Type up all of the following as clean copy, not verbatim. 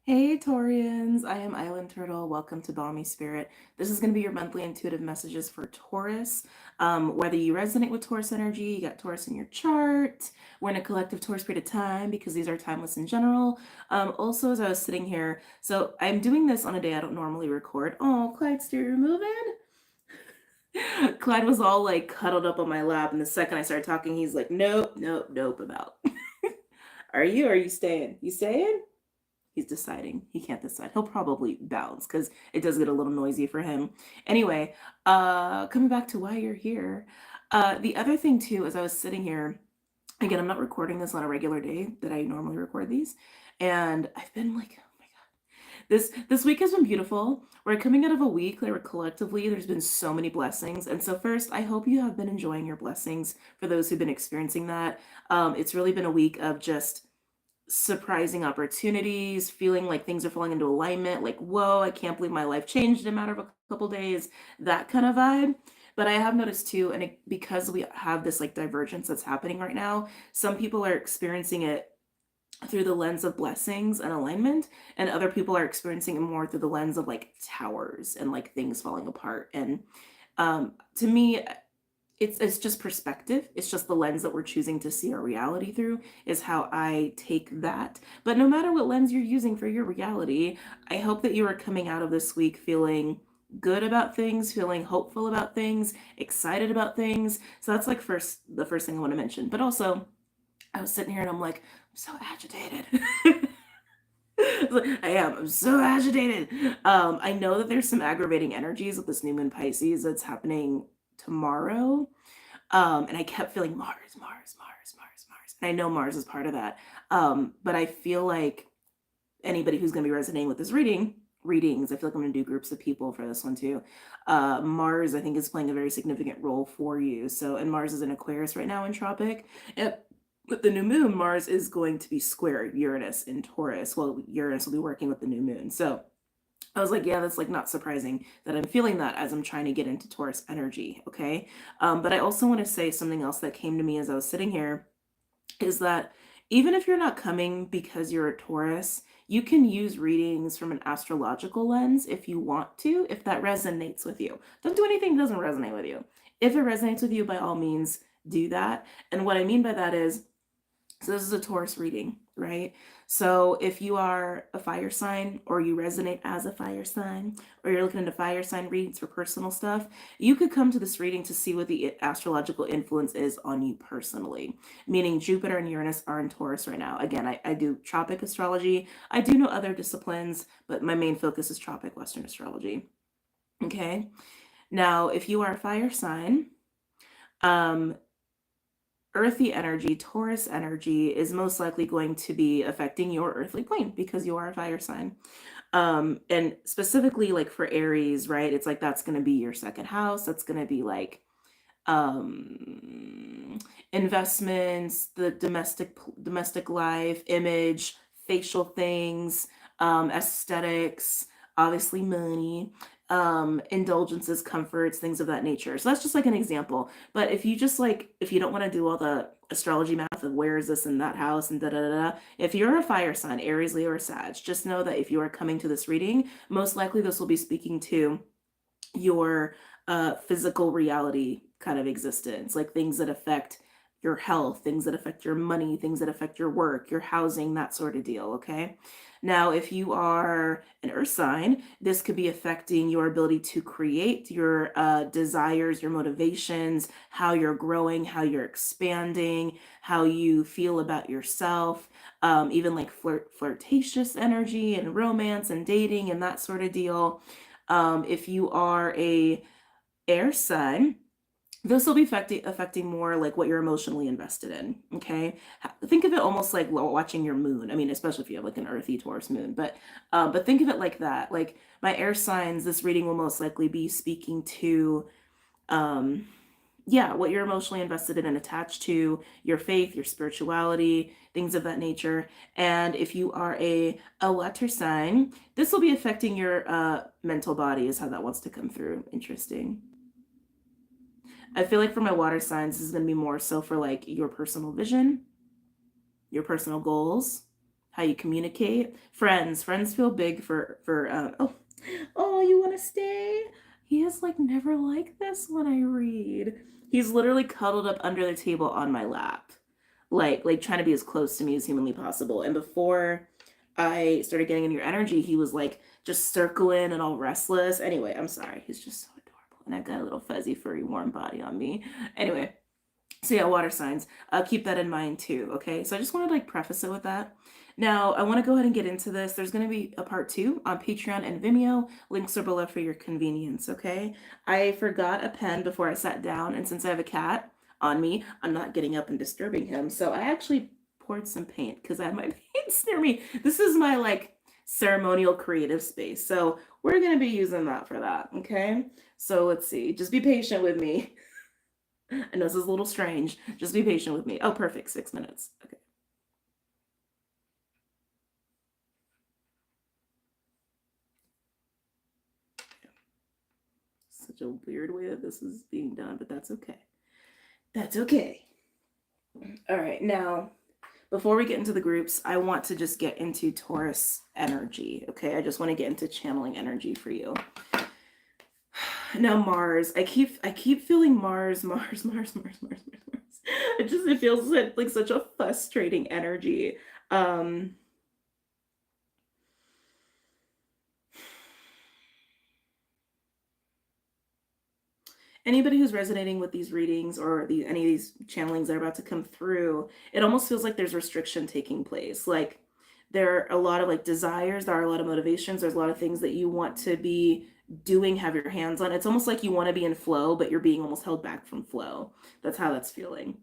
Hey Taurians, I am Island Turtle. Welcome to BOMISpirit. This is going to be your monthly intuitive messages for Taurus. Whether you resonate with Taurus energy, you got Taurus in your chart. We're in a collective Taurus period of time because these are timeless in general. Also, as I was sitting here, so I'm doing this on a day I don't normally record. Oh, Clyde's still moving. Clyde was all like cuddled up on my lap, and the second I started talking, he's like, "Nope, nope, nope." About. Are you? Are you staying? You staying? He's deciding. He can't decide. He'll probably bounce because it does get a little noisy for him. Anyway, coming back to why you're here. The other thing too, as I was sitting here, again, I'm not recording this on a regular day that I normally record these, and I've been like, oh my god, this week has been beautiful. We're coming out of a week where collectively there's been so many blessings, and so first, I hope you have been enjoying your blessings. For those who've been experiencing that, it's really been a week of just surprising opportunities, feeling like things are falling into alignment, like, whoa, I can't believe my life changed in a matter of a couple days, that kind of vibe. But I have noticed too, and because we have this like divergence that's happening right now, some people are experiencing it through the lens of blessings and alignment, and other people are experiencing it more through the lens of like towers and like things falling apart. And to me, it's just perspective. It's just the lens that we're choosing to see our reality through is how I take that. But no matter what lens you're using for your reality, I hope that you are coming out of this week feeling good about things, feeling hopeful about things, excited about things. So that's like the first thing I want to mention. But also, I was sitting here and I'm like, I'm so agitated. I'm so agitated. I know that there's some aggravating energies with this new moon Pisces that's happening tomorrow. And I kept feeling Mars, Mars, Mars, Mars, Mars. And I know Mars is part of that. But I feel like anybody who's going to be resonating with this readings, I feel like I'm going to do groups of people for this one too. Mars, I think, is playing a very significant role for you. So, and Mars is in Aquarius right now in Tropic. And with the new moon, Mars is going to be square Uranus in Taurus. Well, Uranus will be working with the new moon. So I was like, yeah, that's like not surprising that I'm feeling that as I'm trying to get into Taurus energy. Okay. But I also want to say something else that came to me as I was sitting here is that even if you're not coming because you're a Taurus, you can use readings from an astrological lens if you want to, if that resonates with you. Don't do anything that doesn't resonate with you. If it resonates with you, by all means, do that. And what I mean by that is, so this is a Taurus reading, right? So if you are a fire sign or you resonate as a fire sign or you're looking into fire sign readings for personal stuff, you could come to this reading to see what the astrological influence is on you personally, meaning Jupiter and Uranus are in Taurus right now. Again, I do tropic astrology. I do know other disciplines, but my main focus is tropic Western astrology. Okay. Now, if you are a fire sign, um, earthy energy, Taurus energy, is most likely going to be affecting your earthly plane because you are a fire sign. And specifically, like for Aries, right? It's like that's going to be your second house. That's going to be like investments, the domestic life, image, facial things, aesthetics, obviously money, indulgences, comforts, things of that nature. So that's just like an example. But if you just like, if you don't want to do all the astrology math of where is this in that house and da da da, if you're a fire sign, Aries, Leo, or Sag, just know that if you are coming to this reading, most likely this will be speaking to your physical reality kind of existence, like things that affect your health, things that affect your money, things that affect your work, your housing, that sort of deal. Okay. Now, if you are an earth sign, this could be affecting your ability to create, your desires, your motivations, how you're growing, how you're expanding, how you feel about yourself, even like flirtatious energy and romance and dating and that sort of deal. If you are a air sign, this will be affecting more like what you're emotionally invested in. Okay, think of it almost like watching your moon. I mean, especially if you have like an earthy Taurus moon, but think of it like that. Like my air signs, this reading will most likely be speaking to um yeah, what you're emotionally invested in and attached to, your faith, your spirituality, things of that nature. And if you are a water sign, this will be affecting your mental body, is how that wants to come through. Interesting. I feel like for my water signs, this is going to be more so for like your personal vision, your personal goals, how you communicate. Friends feel big oh, you want to stay? He is like never like this when I read. He's literally cuddled up under the table on my lap, like trying to be as close to me as humanly possible. And before I started getting in your energy, he was like just circling and all restless. Anyway, I'm sorry. He's just so adorable, and I've got a little fuzzy, furry, warm body on me. Anyway, so yeah, water signs. Keep that in mind too. Okay, so I just wanted to like preface it with that. Now I want to go ahead and get into this. There's going to be a part 2 on Patreon and Vimeo. Links are below for your convenience. Okay. I forgot a pen before I sat down, and since I have a cat on me, I'm not getting up and disturbing him. So I actually poured some paint because I have my paints near me. This is my like ceremonial creative space. So we're going to be using that for that. Okay. So let's see. Just be patient with me. I know this is a little strange. Just be patient with me. Oh, perfect. 6 minutes. Okay. Such a weird way that this is being done, but that's okay. That's okay. All right. Now, before we get into the groups, I want to just get into Taurus energy. Okay. I just want to get into channeling energy for you. Now, Mars. I keep feeling Mars. It feels like such a frustrating energy. Anybody who's resonating with these readings or any of these channelings that are about to come through, it almost feels like there's restriction taking place. Like there are a lot of like desires, there are a lot of motivations, there's a lot of things that you want to be doing, have your hands on. It's almost like you want to be in flow, but you're being almost held back from flow. That's how that's feeling.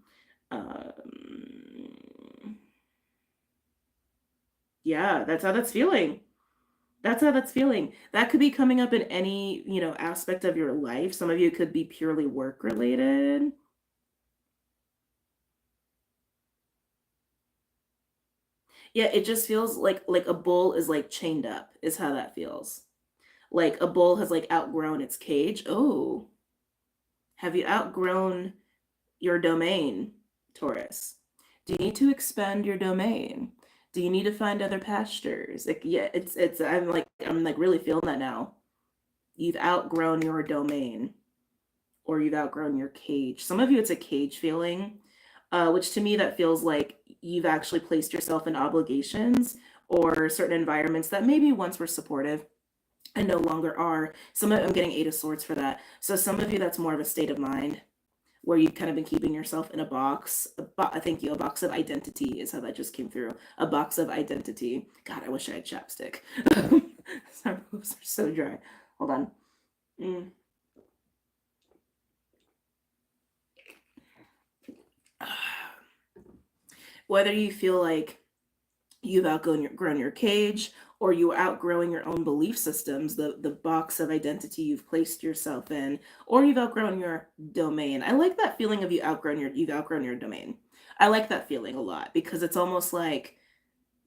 Yeah, that's how that's feeling. That's how that's feeling. That could be coming up in any, aspect of your life. Some of you could be purely work related. Yeah, it just feels like a bull is like chained up is how that feels. Like a bull has like outgrown its cage. Oh, have you outgrown your domain, Taurus? Do you need to expand your domain? Do you need to find other pastures? Like, yeah, it's I'm like really feeling that now. You've outgrown your domain, or you've outgrown your cage. Some of you, it's a cage feeling, which to me, that feels like you've actually placed yourself in obligations or certain environments that maybe once were supportive and no longer are. I'm getting Eight of Swords for that. So some of you, that's more of a state of mind where you've kind of been keeping yourself in a box. Thank you. A box of identity is how that just came through. A box of identity. God, I wish I had chapstick. My lips are so dry. Hold on. Whether you feel like you've outgrown your cage, or you are outgrowing your own belief systems, the box of identity you've placed yourself in, or you've outgrown your domain. I like that feeling of you've outgrown your domain. I like that feeling a lot because it's almost like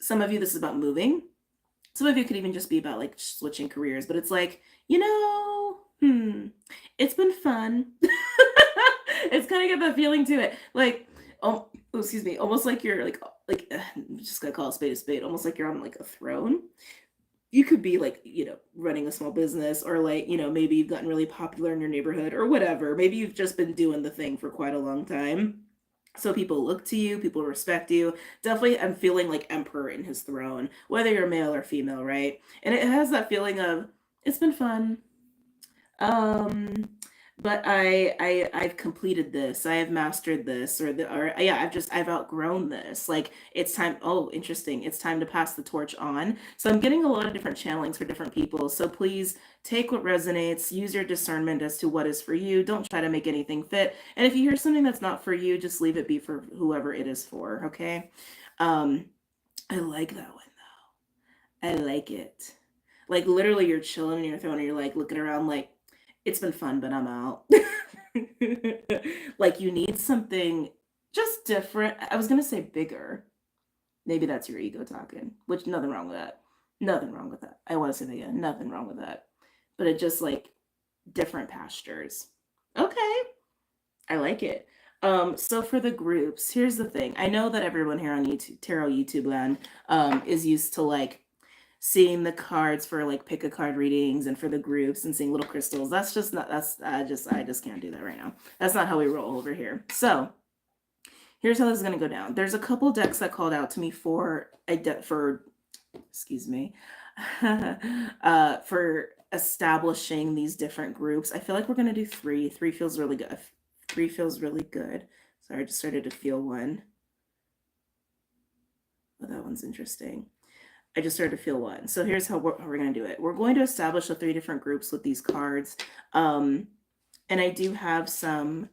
some of you, this is about moving. Some of you could even just be about like switching careers, but it's like, it's been fun. It's kind of got that feeling to it. Like, oh, excuse me, almost like you're I'm just gonna call a spade, almost like you're on like a throne. You could be like, running a small business, or like, maybe you've gotten really popular in your neighborhood or whatever. Maybe you've just been doing the thing for quite a long time. So people look to you, people respect you. Definitely, I'm feeling like emperor in his throne, whether you're male or female, right? And it has that feeling of, it's been fun. Um, but I've completed this. I have mastered this, or yeah, I've outgrown this. Like it's time. Oh, interesting. It's time to pass the torch on. So I'm getting a lot of different channelings for different people. So please take what resonates. Use your discernment as to what is for you. Don't try to make anything fit. And if you hear something that's not for you, just leave it be for whoever it is for. Okay. I like that one though. I like it. Like literally, you're chilling in your throne and you're like looking around like, it's been fun, but I'm out. Like you need something just different. I was gonna say bigger. Maybe that's your ego talking, which nothing wrong with that. Nothing wrong with that. I want to say that again. Nothing wrong with that. But it just like different pastures. Okay. I like it. So for the groups, here's the thing. I know that everyone here on YouTube, Tarot YouTube land, is used to like seeing the cards for like pick a card readings and for the groups and seeing little crystals. That's just not, I just can't do that right now. That's not how we roll over here. So here's how this is going to go down. There's a couple decks that called out to me for excuse me, for establishing these different groups. I feel like we're going to do three. Three feels really good. Three feels really good. Sorry, I just started to feel one. Oh, that one's interesting. I just started to feel one. So here's how we're going to do it. We're going to establish the three different groups with these cards. And I do have some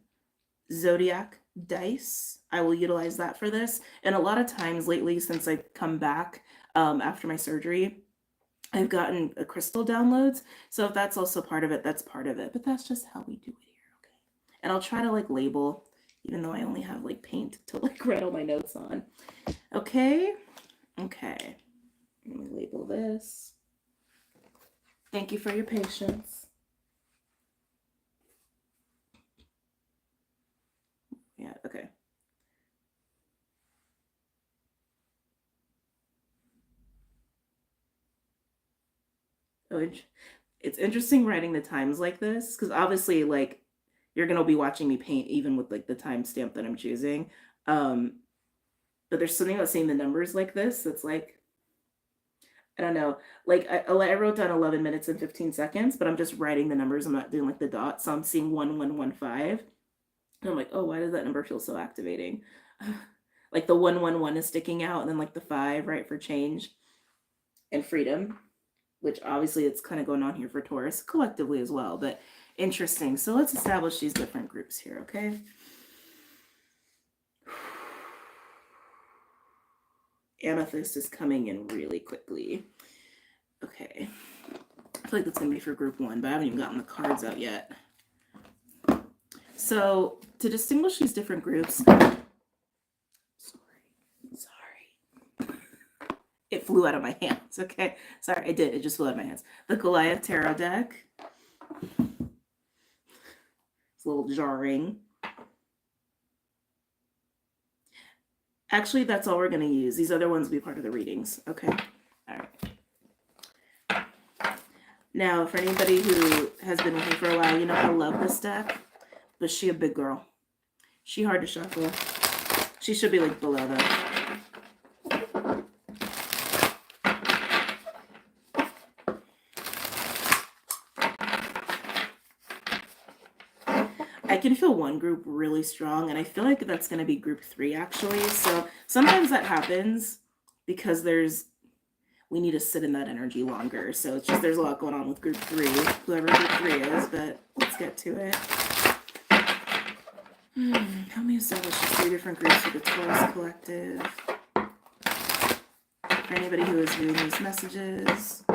zodiac dice. I will utilize that for this. And a lot of times lately, since I've come back after my surgery, I've gotten a crystal downloads. So if that's also part of it, that's part of it. But that's just how we do it here, okay? And I'll try to like label, even though I only have like paint to like write all my notes on. Okay? Okay. Let me label this. Thank you for your patience. Yeah, okay. Oh, it's interesting writing the times like this, because obviously, like, you're going to be watching me paint even with, like, the timestamp that I'm choosing. But there's something about seeing the numbers like this that's like, I don't know. Like, I wrote down 11 minutes and 15 seconds, but I'm just writing the numbers. I'm not doing, like, the dots. So I'm seeing 1115. And I'm like, oh, why does that number feel so activating? Like, the 111 is sticking out, and then, like, the 5, right, for change and freedom, which obviously it's kind of going on here for Taurus collectively as well, but interesting. So let's establish these different groups here, okay? Amethyst is coming in really quickly. Okay. I feel like that's going to be for group 1, but I haven't even gotten the cards out yet. So to distinguish these different groups, sorry. It flew out of my hands, okay? Sorry, I did. It just flew out of my hands. The Goliath Tarot deck. It's a little jarring. Actually, that's all we're going to use. These other ones will be part of the readings, okay? All right. Now, for anybody who has been with me for a while, you know I love this deck, but she a big girl. She hard to shuffle. She should be like below that. I can feel one group really strong, and I feel like that's going to be group 3 actually. So sometimes that happens because we need to sit in that energy longer. So it's just there's a lot going on with group 3, whoever group 3 is, but let's get to it. Help me establish 3 different groups for the Taurus collective. For anybody who is viewing these messages.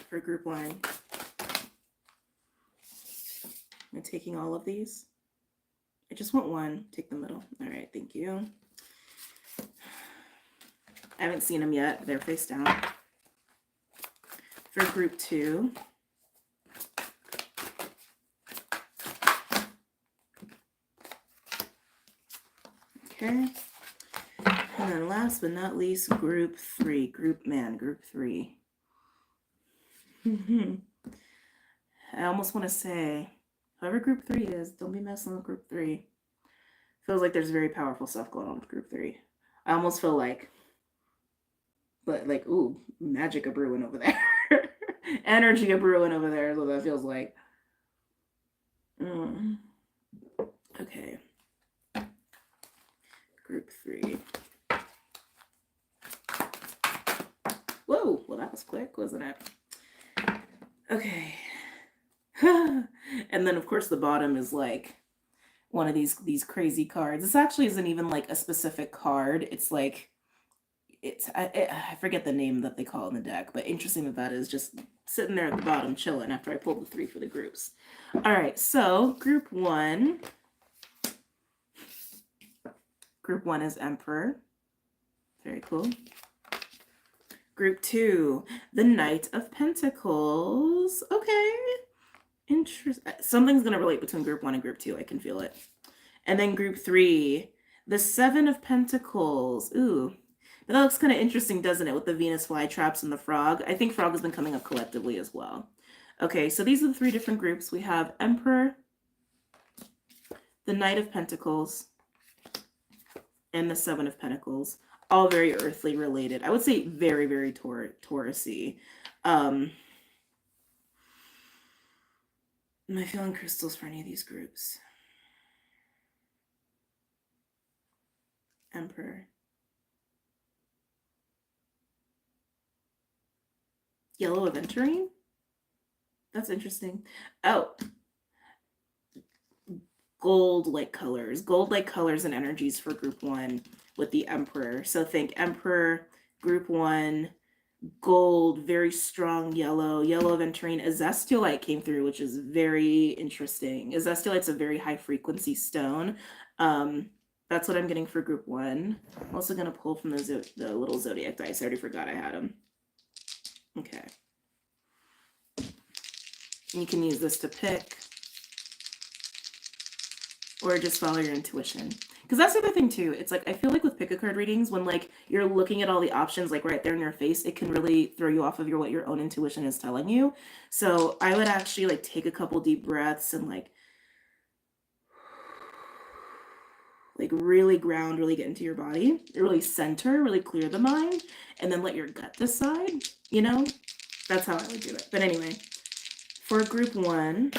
For group 1. I'm taking all of these. I just want one. Take the middle. All right, thank you. I haven't seen them yet. They're face down. For group 2. Okay. And then last but not least, group 3. Group 3. I almost want to say, whoever group 3 is, don't be messing with group 3. Feels like there's very powerful stuff going on with group 3. I almost feel like, ooh, magic a brewing over there. Energy a brewing over there is what that feels like. Okay. Group 3. Whoa, well that was quick, wasn't it? Okay. And then of course the bottom is like one of these crazy cards. This actually isn't even like a specific card. It's like I forget the name that they call it in the deck, but interesting that is just sitting there at the bottom chilling after I pulled the 3 for the groups. All right, so group 1. Group 1 is Emperor. Very cool. Group 2, the Knight of Pentacles. Okay. Interesting. Something's going to relate between group 1 and group 2. I can feel it. And then group 3, the 7 of Pentacles. Ooh. But that looks kind of interesting, doesn't it, with the Venus flytraps and the frog? I think frog has been coming up collectively as well. Okay, so these are the 3 different groups. We have Emperor, the Knight of Pentacles, and the 7 of Pentacles. All very earthly related. I would say very, very Taurus-y. Am I feeling crystals for any of these groups? Emperor. Yellow aventurine? That's interesting. Oh. Gold-like colors. Gold-like colors and energies for group 1 with the Emperor. So think Emperor, group 1, gold, very strong yellow. Yellow aventurine. Azestolite came through, which is very interesting. Azestolite's a very high-frequency stone. That's what I'm getting for group 1. I'm also going to pull from the little zodiac dice. I already forgot I had them. Okay. You can use this to pick, or just follow your intuition. Because that's the other thing too. It's like, I feel like with pick a card readings, when like you're looking at all the options like right there in your face, it can really throw you off of what your own intuition is telling you. So I would actually like take a couple deep breaths and like really ground, really get into your body, really center, really clear the mind, and then let your gut decide, you know? That's how I would do it. But anyway, for group 1,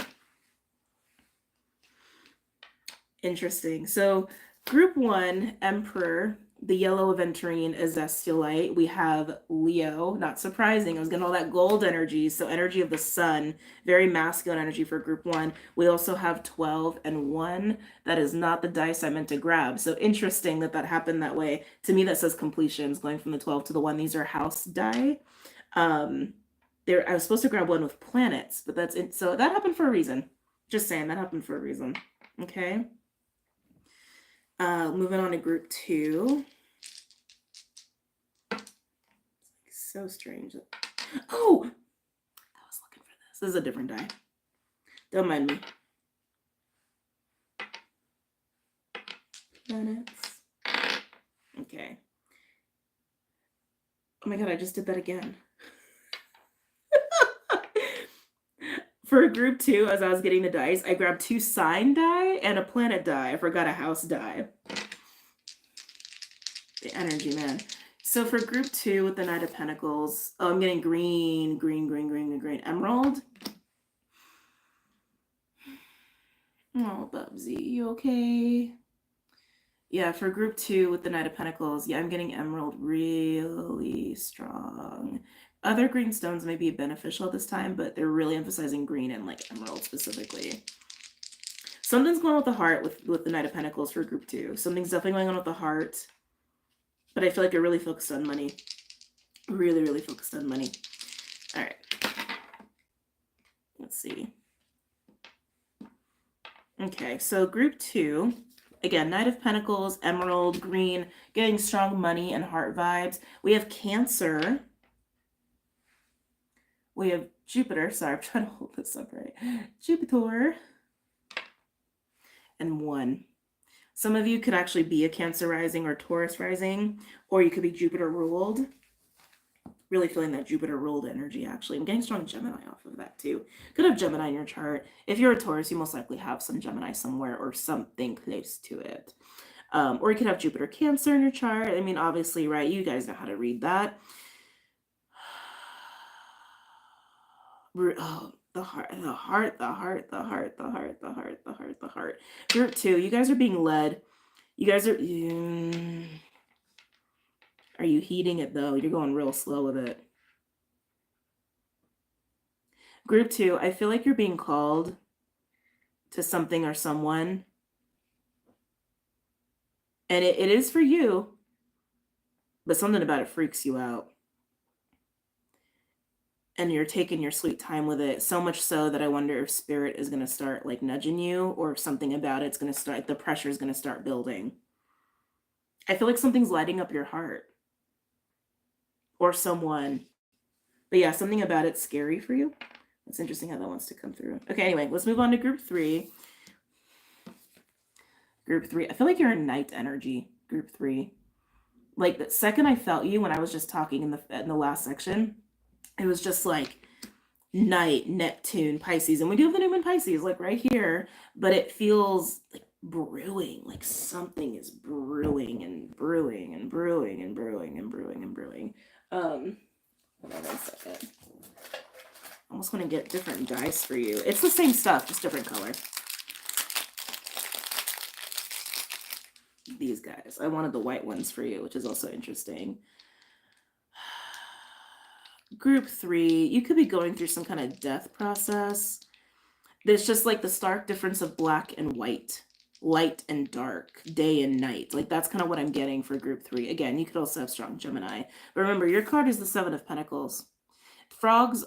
interesting. So group 1, Emperor, the yellow aventurine, Azestolite. We have Leo, not surprising. I was getting all that gold energy. So energy of the sun, very masculine energy for group 1. We also have 12 and 1. That is not the dice I meant to grab. So interesting that happened that way. To me, that says completions, going from the 12 to the 1. These are house die. I was supposed to grab one with planets, but that's it. So that happened for a reason. Just saying, that happened for a reason. Okay. Moving on to group 2. So strange. Oh, I was looking for this. This is a different die. Don't mind me. Planets. Okay. Oh my god, I just did that again. For group 2, as I was getting the dice, I grabbed 2 sign die and a planet die. I forgot a house die. The energy, man. So for group 2 with the Knight of Pentacles, oh, I'm getting green, emerald. Oh, Bubsy, you okay? Yeah, for group 2 with the Knight of Pentacles, yeah, I'm getting emerald really strong. Other green stones may be beneficial this time, but they're really emphasizing green and like emerald specifically. Something's going on with the heart with the Knight of Pentacles for group 2. Something's definitely going on with the heart. But I feel like you're really focused on money. Really, really focused on money. All right. Let's see. Okay, so group 2. Again, Knight of Pentacles, emerald, green, getting strong money and heart vibes. We have Cancer. We have Jupiter. Sorry, I'm trying to hold this up right. Jupiter. And 1. Some of you could actually be a Cancer rising or Taurus rising, or you could be Jupiter ruled. Really feeling that Jupiter ruled energy, actually. I'm getting strong Gemini off of that, too. Could have Gemini in your chart. If you're a Taurus, you most likely have some Gemini somewhere or something close to it. Or you could have Jupiter Cancer in your chart. I mean, obviously, right? You guys know how to read that. Oh, the heart. Group 2, you guys are being led. You guys are... Are you heating it, though? You're going real slow with it. Group 2, I feel like you're being called to something or someone. And it is for you, but something about it freaks you out. And you're taking your sweet time with it, so much so that I wonder if spirit is going to start like nudging you, or if something about it's going to start, the pressure is going to start building. I feel like something's lighting up your heart. Or someone. But yeah, something about it's scary for you. It's interesting how that wants to come through. Okay, anyway, let's move on to group 3. Group 3. I feel like you're in night energy, group 3. Like the second I felt you when I was just talking in the last section, it was just like night, Neptune, Pisces. And we do have the new moon Pisces, like right here, but it feels like brewing, like something is brewing and brewing and brewing and brewing and brewing and brewing. Hold on 1 second. I almost want to get different dice for you. It's the same stuff, just different color. These guys. I wanted the white ones for you, which is also interesting. Group 3, you could be going through some kind of death process. There's just like the stark difference of black and white, light and dark, day and night. Like that's kind of what I'm getting for group 3. Again, you could also have strong Gemini. But remember, your card is the 7 of Pentacles. Frogs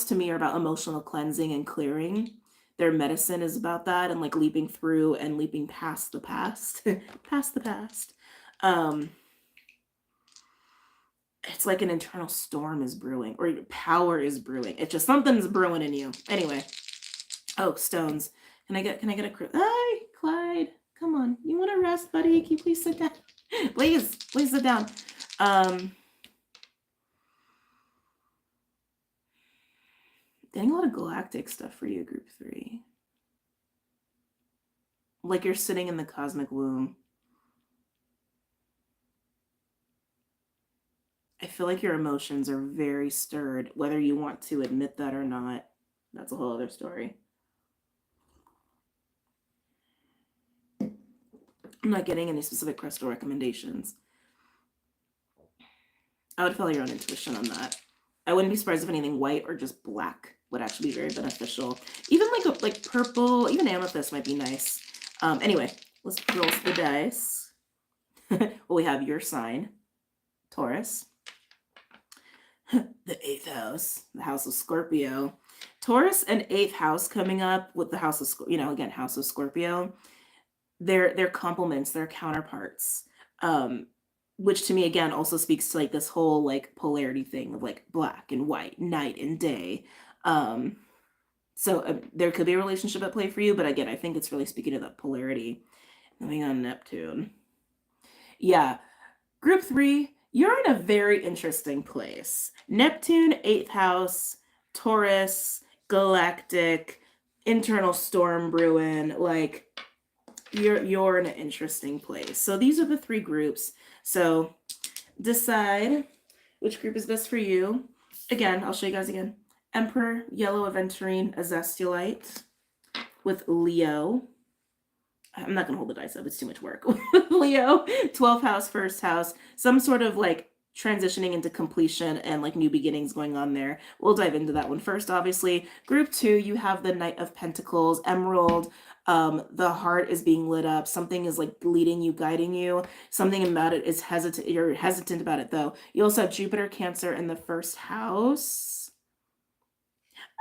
to me are about emotional cleansing and clearing. Their medicine is about that and like leaping through and leaping past the past. Past the past. It's like an internal storm is brewing or power is brewing. It's just something's brewing in you. Anyway. Oh, stones. Can I get a hi, Clyde. Come on. You want to rest, buddy? Can you please sit down? Please sit down. Getting a lot of galactic stuff for you, group 3. Like you're sitting in the cosmic womb. I feel like your emotions are very stirred, whether you want to admit that or not. That's a whole other story. I'm not getting any specific crystal recommendations. I would follow your own intuition on that. I wouldn't be surprised if anything white or just black would actually be very beneficial. Even like purple, even amethyst might be nice. Anyway, let's roll the dice. Well, we have your sign, Taurus. The 8th house, the house of Scorpio. Taurus and 8th house coming up with the house of, again, house of Scorpio. They're complements, they're counterparts. Which to me, again, also speaks to like this whole like polarity thing of like black and white, night and day. So there could be a relationship at play for you, but again, I think it's really speaking to that polarity. Moving on, Neptune. Yeah, group 3, you're in a very interesting place. Neptune, 8th house, Taurus, galactic, internal storm brewing, like you're in an interesting place. So these are the 3 groups. So decide which group is best for you. Again, I'll show you guys again. Emperor, yellow aventurine, azestulite with Leo. I'm not going to hold the dice up. It's too much work. Leo, 12th house, 1st house, some sort of like transitioning into completion and like new beginnings going on there. We'll dive into that one first, obviously. Group 2, you have the Knight of Pentacles, Emerald. The heart is being lit up. Something is like leading you, guiding you. Something about it is hesitant. You're hesitant about it though. You also have Jupiter, Cancer in the 1st house.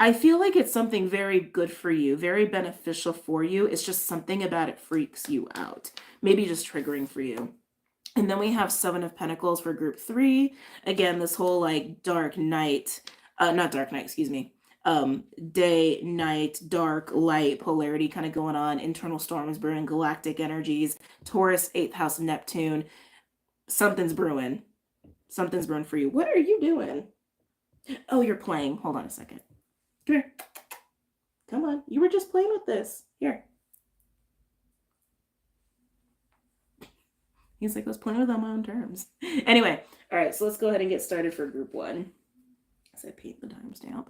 I feel like it's something very good for you, very beneficial for you. It's just something about it freaks you out. Maybe just triggering for you. And then we have 7 of Pentacles for group 3. Again, this whole like dark night, not dark night, excuse me. Day, night, dark, light, polarity kind of going on. Internal storms brewing, galactic energies. Taurus, 8th house, Neptune. Something's brewing. Something's brewing for you. What are you doing? Oh, you're playing. Hold on a second. Come here. Come on. You were just playing with this. Here. He's like, I was playing with on my own terms. Anyway, all right, so let's go ahead and get started for group 1. As I paint the timestamp.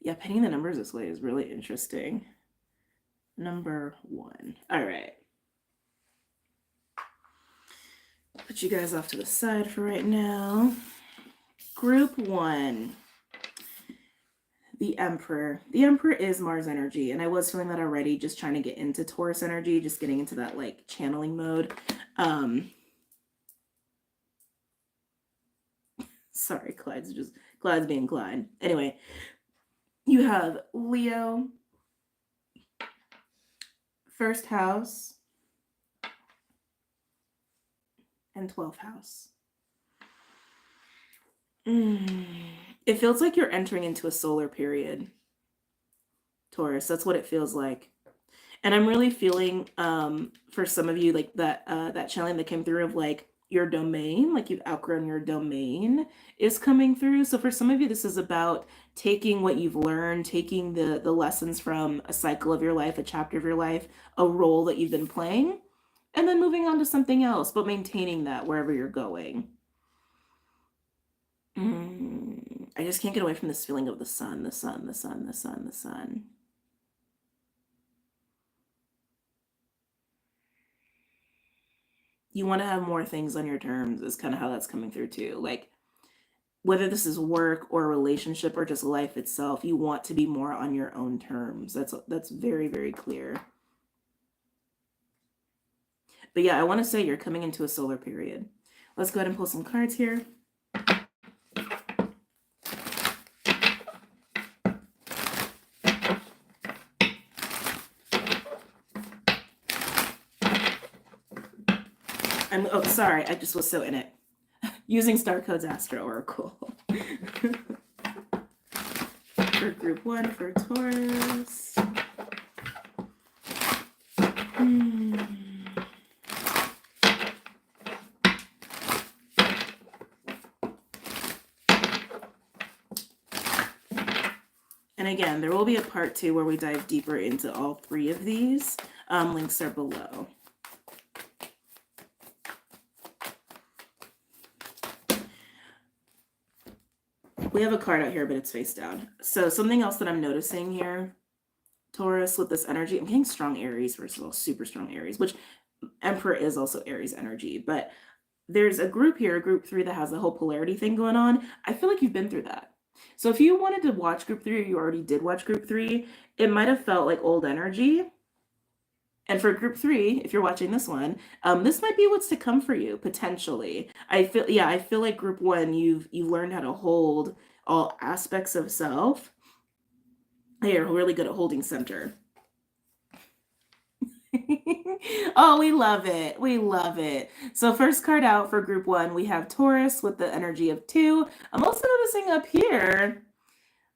Yeah, painting the numbers this way is really interesting. Number 1. All right. Put you guys off to the side for right now. Group 1. The Emperor. The Emperor is Mars energy, and I was feeling that already, just trying to get into Taurus energy, just getting into that like channeling mode. Sorry, Clyde's being Clyde. Anyway, you have Leo, first house, and 12th house. It feels like you're entering into a solar period, Taurus. That's what it feels like. And I'm really feeling for some of you like that channeling that came through of like your domain, like you've outgrown your domain is coming through. So for some of you, this is about taking what you've learned, taking the lessons from a cycle of your life, a chapter of your life, a role that you've been playing, and then moving on to something else, but maintaining that wherever you're going. I just can't get away from this feeling of the sun, the sun, the sun, the sun, the sun. You want to have more things on your terms is kind of how that's coming through too. Like whether this is work or a relationship or just life itself, you want to be more on your own terms. That's very, very clear. But yeah, I want to say you're coming into a solar period. Let's go ahead and pull some cards here. Oh, sorry, I just was so in it. Using Star Codes Astro Oracle. For group 1, for Taurus. And again, there will be a part 2 where we dive deeper into all 3 of these. Links are below. We have a card out here, but it's face down. So something else that I'm noticing here, Taurus, with this energy, I'm getting strong Aries, first of all, super strong Aries, which Emperor is also Aries energy. But there's a group here, group 3, that has the whole polarity thing going on. I feel like you've been through that. So if you wanted to watch group 3 or you already did watch group 3, it might have felt like old energy. And for group 3, if you're watching this one, this might be what's to come for you potentially. I feel like group 1, you've learned how to hold all aspects of self. You're really good at holding center. Oh, we love it. We love it. So first card out for group 1, we have Taurus with the energy of 2. I'm also noticing up here,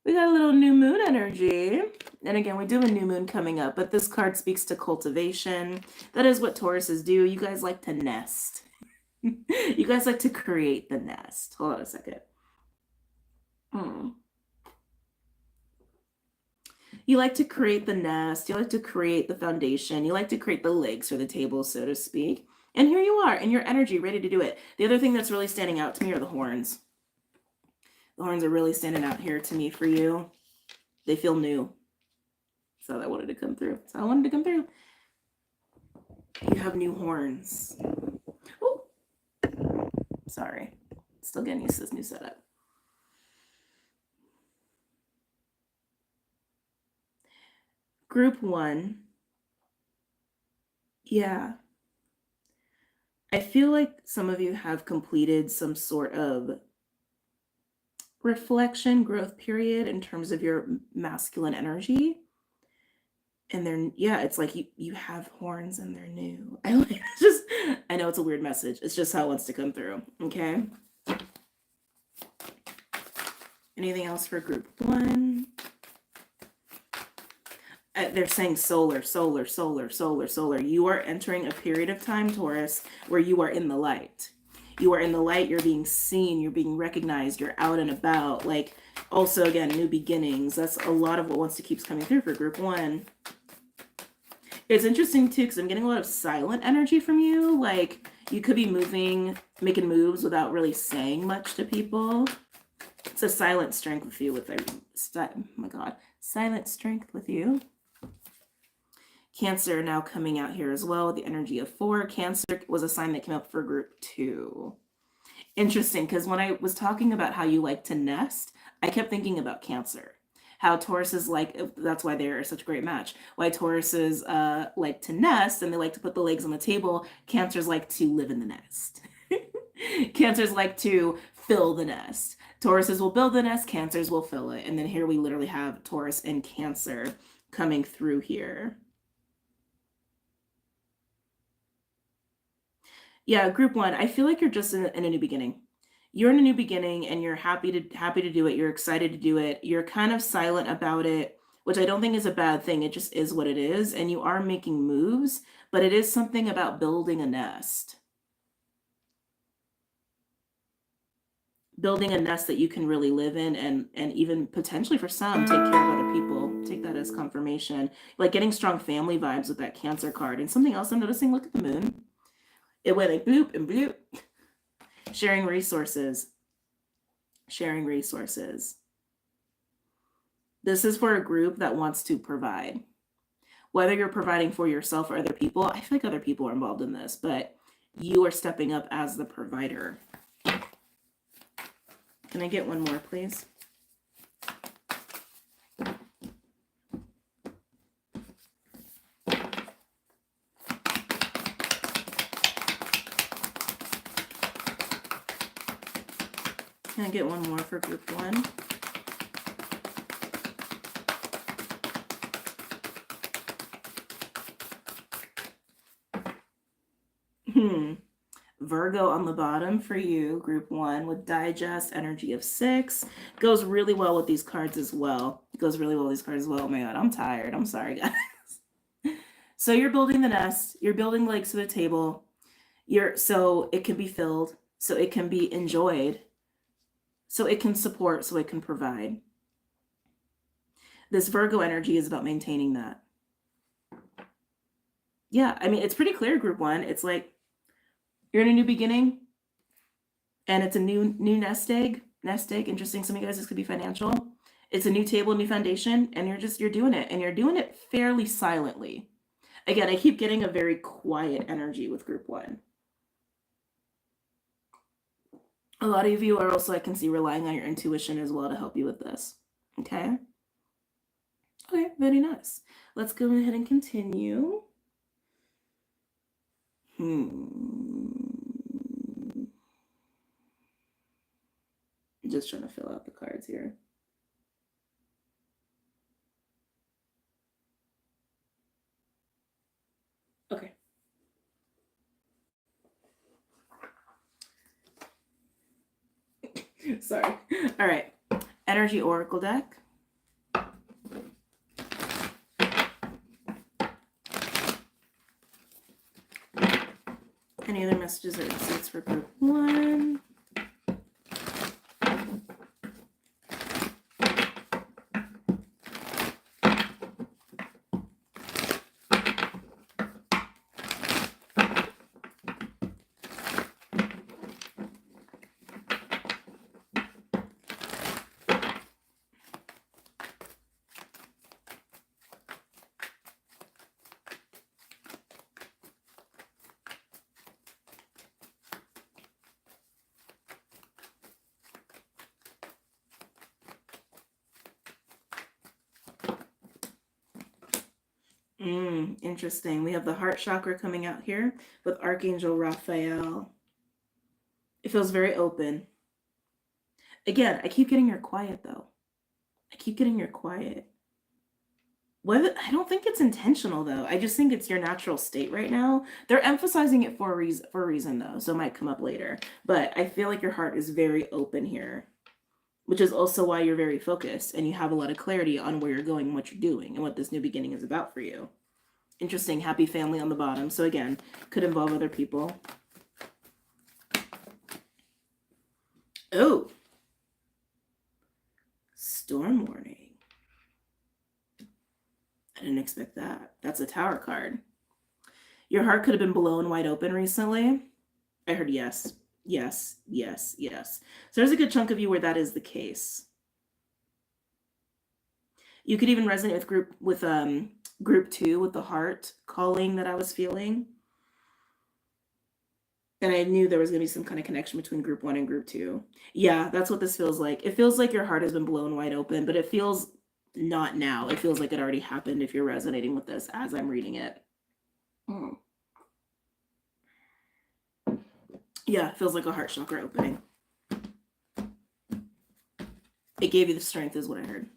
we got a little new moon energy. And again, we do have a new moon coming up, but this card speaks to cultivation. That is what Tauruses do. You guys like to nest. You guys like to create the nest. Hold on a second. You like to create the nest. You like to create the foundation. You like to create the legs for the table, so to speak. And here you are in your energy, ready to do it. The other thing that's really standing out to me are the horns. The horns are really standing out here to me for you. They feel new. So I wanted to come through. You have new horns. Oh, sorry. Still getting used to this new setup. Group 1. Yeah. I feel like some of you have completed some sort of reflection growth period in terms of your masculine energy. And they're, yeah, it's like you have horns and they're new. I know it's a weird message. It's just how it wants to come through. Okay. Anything else for group 1? They're saying solar. You are entering a period of time, Taurus, where you are in the light. You are in the light. You're being seen. You're being recognized. You're out and about. Like, also, again, new beginnings. That's a lot of what wants to keep coming through for group 1. It's interesting, too, because I'm getting a lot of silent energy from you. Like, you could be making moves without really saying much to people. It's a silent strength with you. Oh my God. Silent strength with you. Cancer now coming out here as well with the energy of 4. Cancer was a sign that came up for group 2. Interesting, because when I was talking about how you like to nest, I kept thinking about Cancer. How Tauruses that's why they're such a great match. Why Tauruses like to nest and they like to put the legs on the table. Cancers like to live in the nest. Cancers like to fill the nest. Tauruses will build the nest, Cancers will fill it. And then here we literally have Taurus and Cancer coming through here. Yeah, group one, I feel like you're just in a new beginning. You're in a new beginning and you're happy to do it. You're excited to do it. You're kind of silent about it, which I don't think is a bad thing. It just is what it is. And you are making moves, but it is something about building a nest. Building a nest that you can really live in, and even potentially for some take care of other people. Take that as confirmation. Like getting strong family vibes with that Cancer card. And something else I'm noticing, look at the moon. It went like boop and bloop. Sharing resources. Sharing resources. This is for a group that wants to provide. Whether you're providing for yourself or other people, I feel like other people are involved in this, but you are stepping up as the provider. Can I get one more, please? Can I get one more for group one? Virgo on the bottom for you, group one, with digest, energy of 6. Goes really well with these cards as well. It goes really well with these cards as well. Oh my God, I'm tired. I'm sorry, guys. So you're building the nest. You're building legs to the table. So it can be filled. So it can be enjoyed. So it can support. So it can provide. This Virgo energy is about maintaining that. Yeah, I mean, it's pretty clear, group one. It's like, you're in a new beginning, and it's a new nest egg. Interesting. Some of you guys, this could be financial. It's a new table, new foundation, and you're doing it, and you're doing it fairly silently. Again, I keep getting a very quiet energy with group one. A lot of you are also, I can see, relying on your intuition as well to help you with this. Okay. Okay, very nice. Let's go ahead and continue. Just trying to fill out the cards here. Okay. Sorry. All right. Energy Oracle deck. Any other messages or insights for group one? Interesting. We have the heart chakra coming out here with Archangel Raphael. It feels very open. Again, I keep getting you're quiet though. I keep getting you're quiet. I don't think it's intentional though. I just think it's your natural state right now. They're emphasizing it for a reason though, so it might come up later. But I feel like your heart is very open here, which is also why you're very focused and you have a lot of clarity on where you're going and what you're doing and what this new beginning is about for you. Interesting. Happy family on the bottom. So again, could involve other people. Oh. Storm warning. I didn't expect that. That's a Tower card. Your heart could have been blown wide open recently. I heard yes. Yes, yes, yes. So there's a good chunk of you where that is the case. You could even resonate with group 2 with the heart calling that I was feeling. And I knew there was going to be some kind of connection between group 1 and group 2. Yeah, that's what this feels like. It feels like your heart has been blown wide open, but it feels not now. It feels like it already happened if you're resonating with this as I'm reading it. Yeah, it feels like a heart chakra opening. It gave you the strength is what I heard.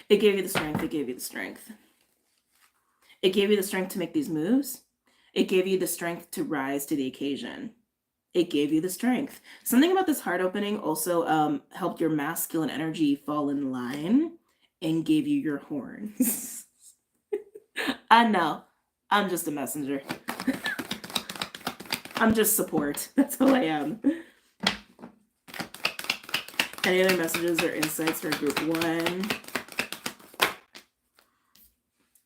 It gave you the strength. It gave you the strength. It gave you the strength to make these moves. It gave you the strength to rise to the occasion. It gave you the strength. Something about this heart opening also helped your masculine energy fall in line and gave you your horns. I know. I'm just a messenger. I'm just support. That's all I am. Any other messages or insights for group 1?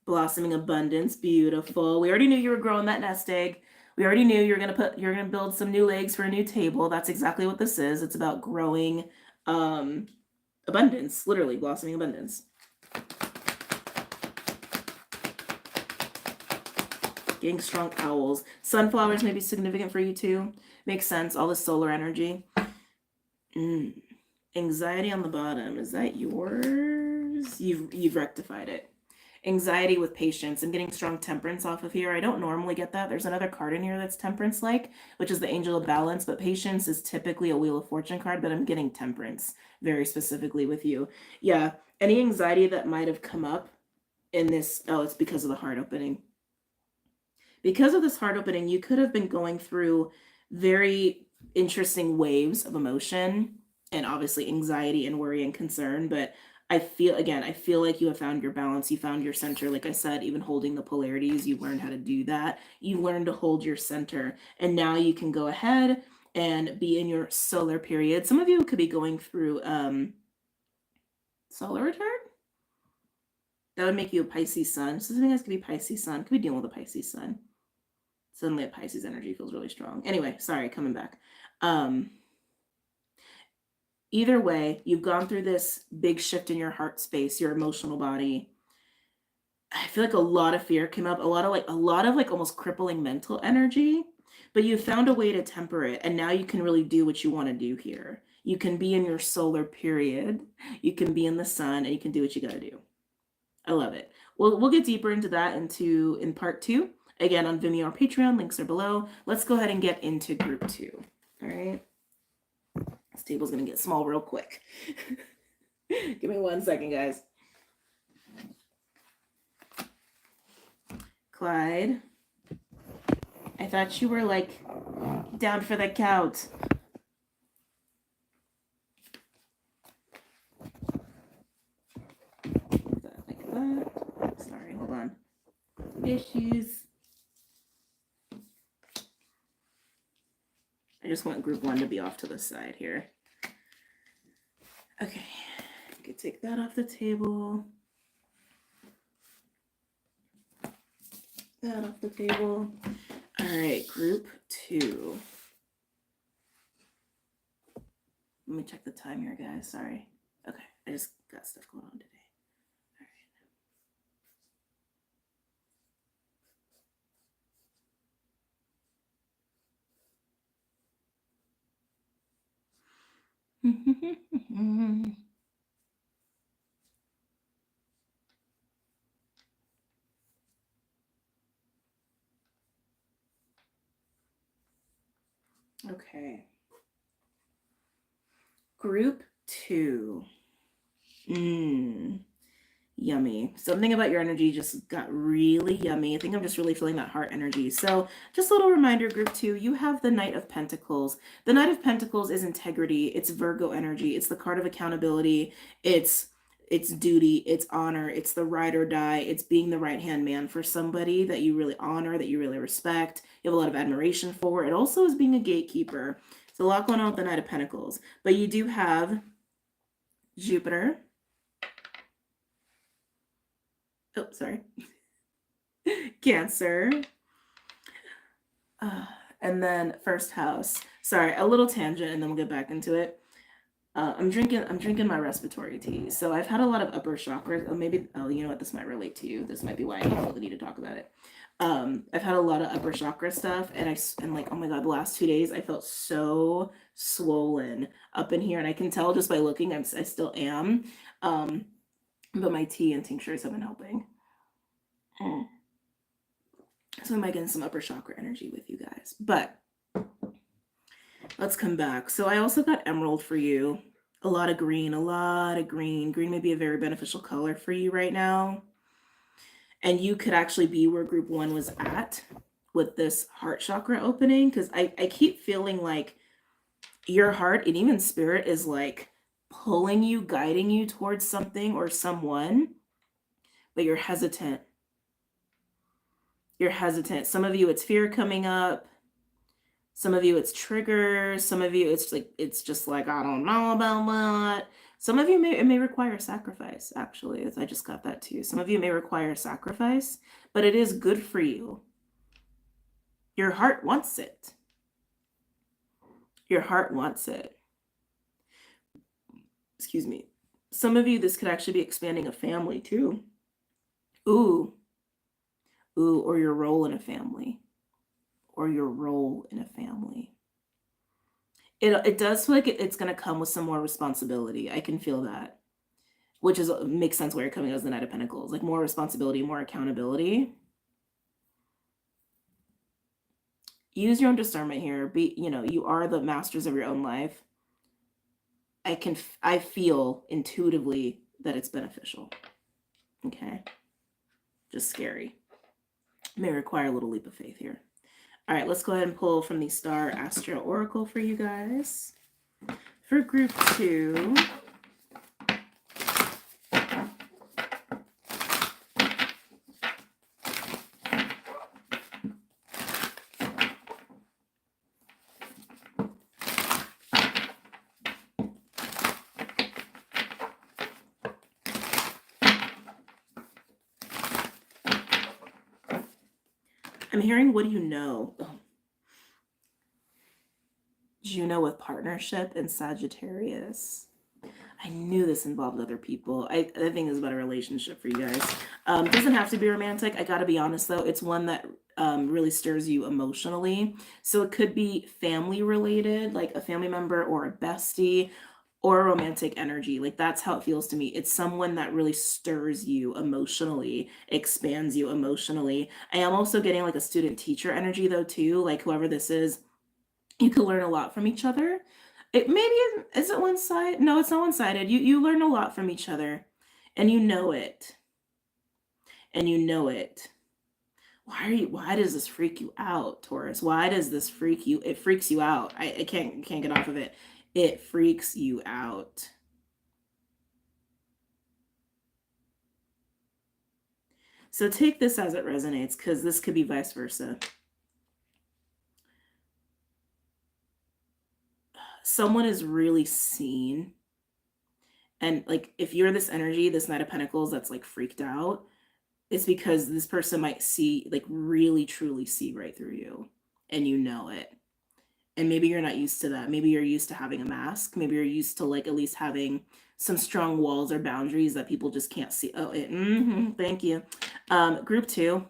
Blossoming abundance. Beautiful. We already knew you were growing that nest egg. We already knew you're gonna build some new legs for a new table. That's exactly what this is. It's about growing abundance, literally blossoming abundance. Getting strong owls. Sunflowers may be significant for you too. Makes sense. All the solar energy. Anxiety on the bottom. Is that yours? You've rectified it. Anxiety with patience and getting strong temperance off of here. I don't normally get that. There's another card in here that's temperance-like, which is the Angel of Balance, but patience is typically a Wheel of Fortune card, but I'm getting temperance very specifically with you. Yeah, any anxiety that might have come up in this, it's because of the heart opening. Because of this heart opening, you could have been going through very interesting waves of emotion and obviously anxiety and worry and concern, but I feel like you have found your balance. You found your center. Like I said, even holding the polarities, you learned how to do that. You learned to hold your center. And now you can go ahead and be in your solar period. Some of you could be going through solar return. That would make you a Pisces sun. So something else could be Pisces sun. Could be dealing with a Pisces sun. Suddenly a Pisces energy feels really strong. Anyway, sorry, coming back. Either way, you've gone through this big shift in your heart space, your emotional body. I feel like a lot of fear came up, a lot of almost crippling mental energy, but you found a way to temper it. And now you can really do what you want to do here. You can be in your solar period. You can be in the sun and you can do what you got to do. I love it. We'll get deeper into that in part 2. Again, on Vimeo or Patreon, links are below. Let's go ahead and get into group 2. All right. This table's going to get small real quick. Give me 1 second, guys. Clyde, I thought you were like down for the count. Like that. Sorry, hold on. Issues. I just want group 1 to be off to the side here. Okay, I could take that off the table. That off the table. All right, group 2. Let me check the time here, guys. Sorry. Okay, I just got stuff going on today. Okay. Group 2. Yummy. Something about your energy just got really yummy. I think I'm just really feeling that heart energy. So just a little reminder, group 2, you have the Knight of Pentacles. The Knight of Pentacles is integrity. It's Virgo energy. It's the card of accountability. It's duty. It's honor. It's the ride or die. It's being the right-hand man for somebody that you really honor, that you really respect. You have a lot of admiration for. It also is being a gatekeeper. It's a lot going on with the Knight of Pentacles. But you do have Jupiter. Oh, sorry. Cancer. And then first house. Sorry, a little tangent and then we'll get back into it. I'm drinking my respiratory tea. So I've had a lot of upper chakras. You know what? This might relate to you. This might be why I feel the need to talk about it. I've had a lot of upper chakra stuff and oh my God, the last 2 days I felt so swollen up in here. And I can tell just by looking, I still am. But my tea and tinctures have been helping. So I might get some upper chakra energy with you guys. But let's come back. So I also got emerald for you. A lot of green. Green may be a very beneficial color for you right now. And you could actually be where group 1 was at. with this heart chakra opening, because I keep feeling like your heart and even spirit is like pulling you, guiding you towards something or someone, but you're hesitant. You're hesitant. Some of you, it's fear coming up. Some of you, it's triggers. Some of you, it's just like, I don't know about that. Some of you, it may require sacrifice, actually. I just got that too. Some of you may require sacrifice, but it is good for you. Your heart wants it. Your heart wants it. Excuse me. Some of you, this could actually be expanding a family too. Ooh. Ooh, or your role in a family. Or your role in a family. It does feel like it's going to come with some more responsibility. I can feel that. Which makes sense where you're coming as the Knight of Pentacles. Like more responsibility, more accountability. Use your own discernment here. You are the masters of your own life. I feel intuitively that it's beneficial. Okay. Just scary. May require a little leap of faith here. All right, let's go ahead and pull from the Star Astro Oracle for you guys. For group 2. I'm hearing, what do you know? Juno with partnership and Sagittarius. I knew this involved other people. I think it's about a relationship for you guys. Doesn't have to be romantic. I gotta be honest though, it's one that really stirs you emotionally. So it could be family related, like a family member or a bestie, or romantic energy. Like that's how it feels to me. It's someone that really stirs you emotionally, expands you emotionally. I am also getting like a student teacher energy though too. Like whoever this is, you can learn a lot from each other. It maybe is it one-sided? No, it's not one-sided. You learn a lot from each other, and you know it. And you know it. Why does this freak you out, Taurus? Why does this freak you? It freaks you out. I can't get off of it. It freaks you out. So take this as it resonates, because this could be vice versa. Someone is really seen. And like if you're this energy, this Knight of Pentacles that's like freaked out, it's because this person might see, like really truly see right through you, and you know it. And maybe you're not used to that. Maybe you're used to having a mask. Maybe you're used to like at least having some strong walls or boundaries that people just can't see. Oh, thank you. Group 2.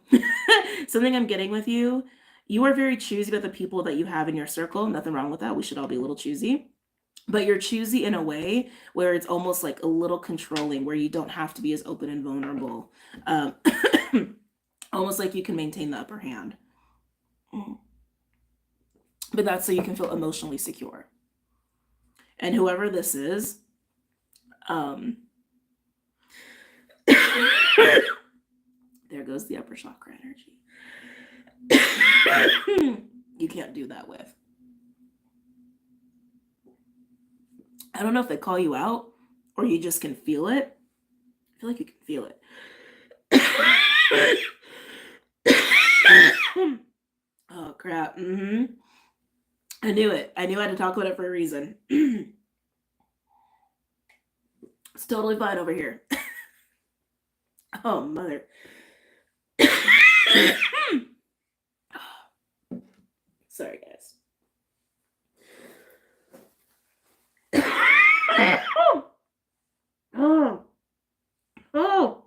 Something I'm getting with you. You are very choosy about the people that you have in your circle. Nothing wrong with that. We should all be a little choosy. But you're choosy in a way where it's almost like a little controlling, where you don't have to be as open and vulnerable. Almost like you can maintain the upper hand. But that's so you can feel emotionally secure. And whoever this is, there goes the upper chakra energy. You can't do that with. I don't know if they call you out or you just can feel it. I feel like you can feel it. Oh, crap. I knew it. I knew I had to talk about it for a reason. It's totally fine over here. Oh, mother. Sorry, guys. Oh. Oh. Oh.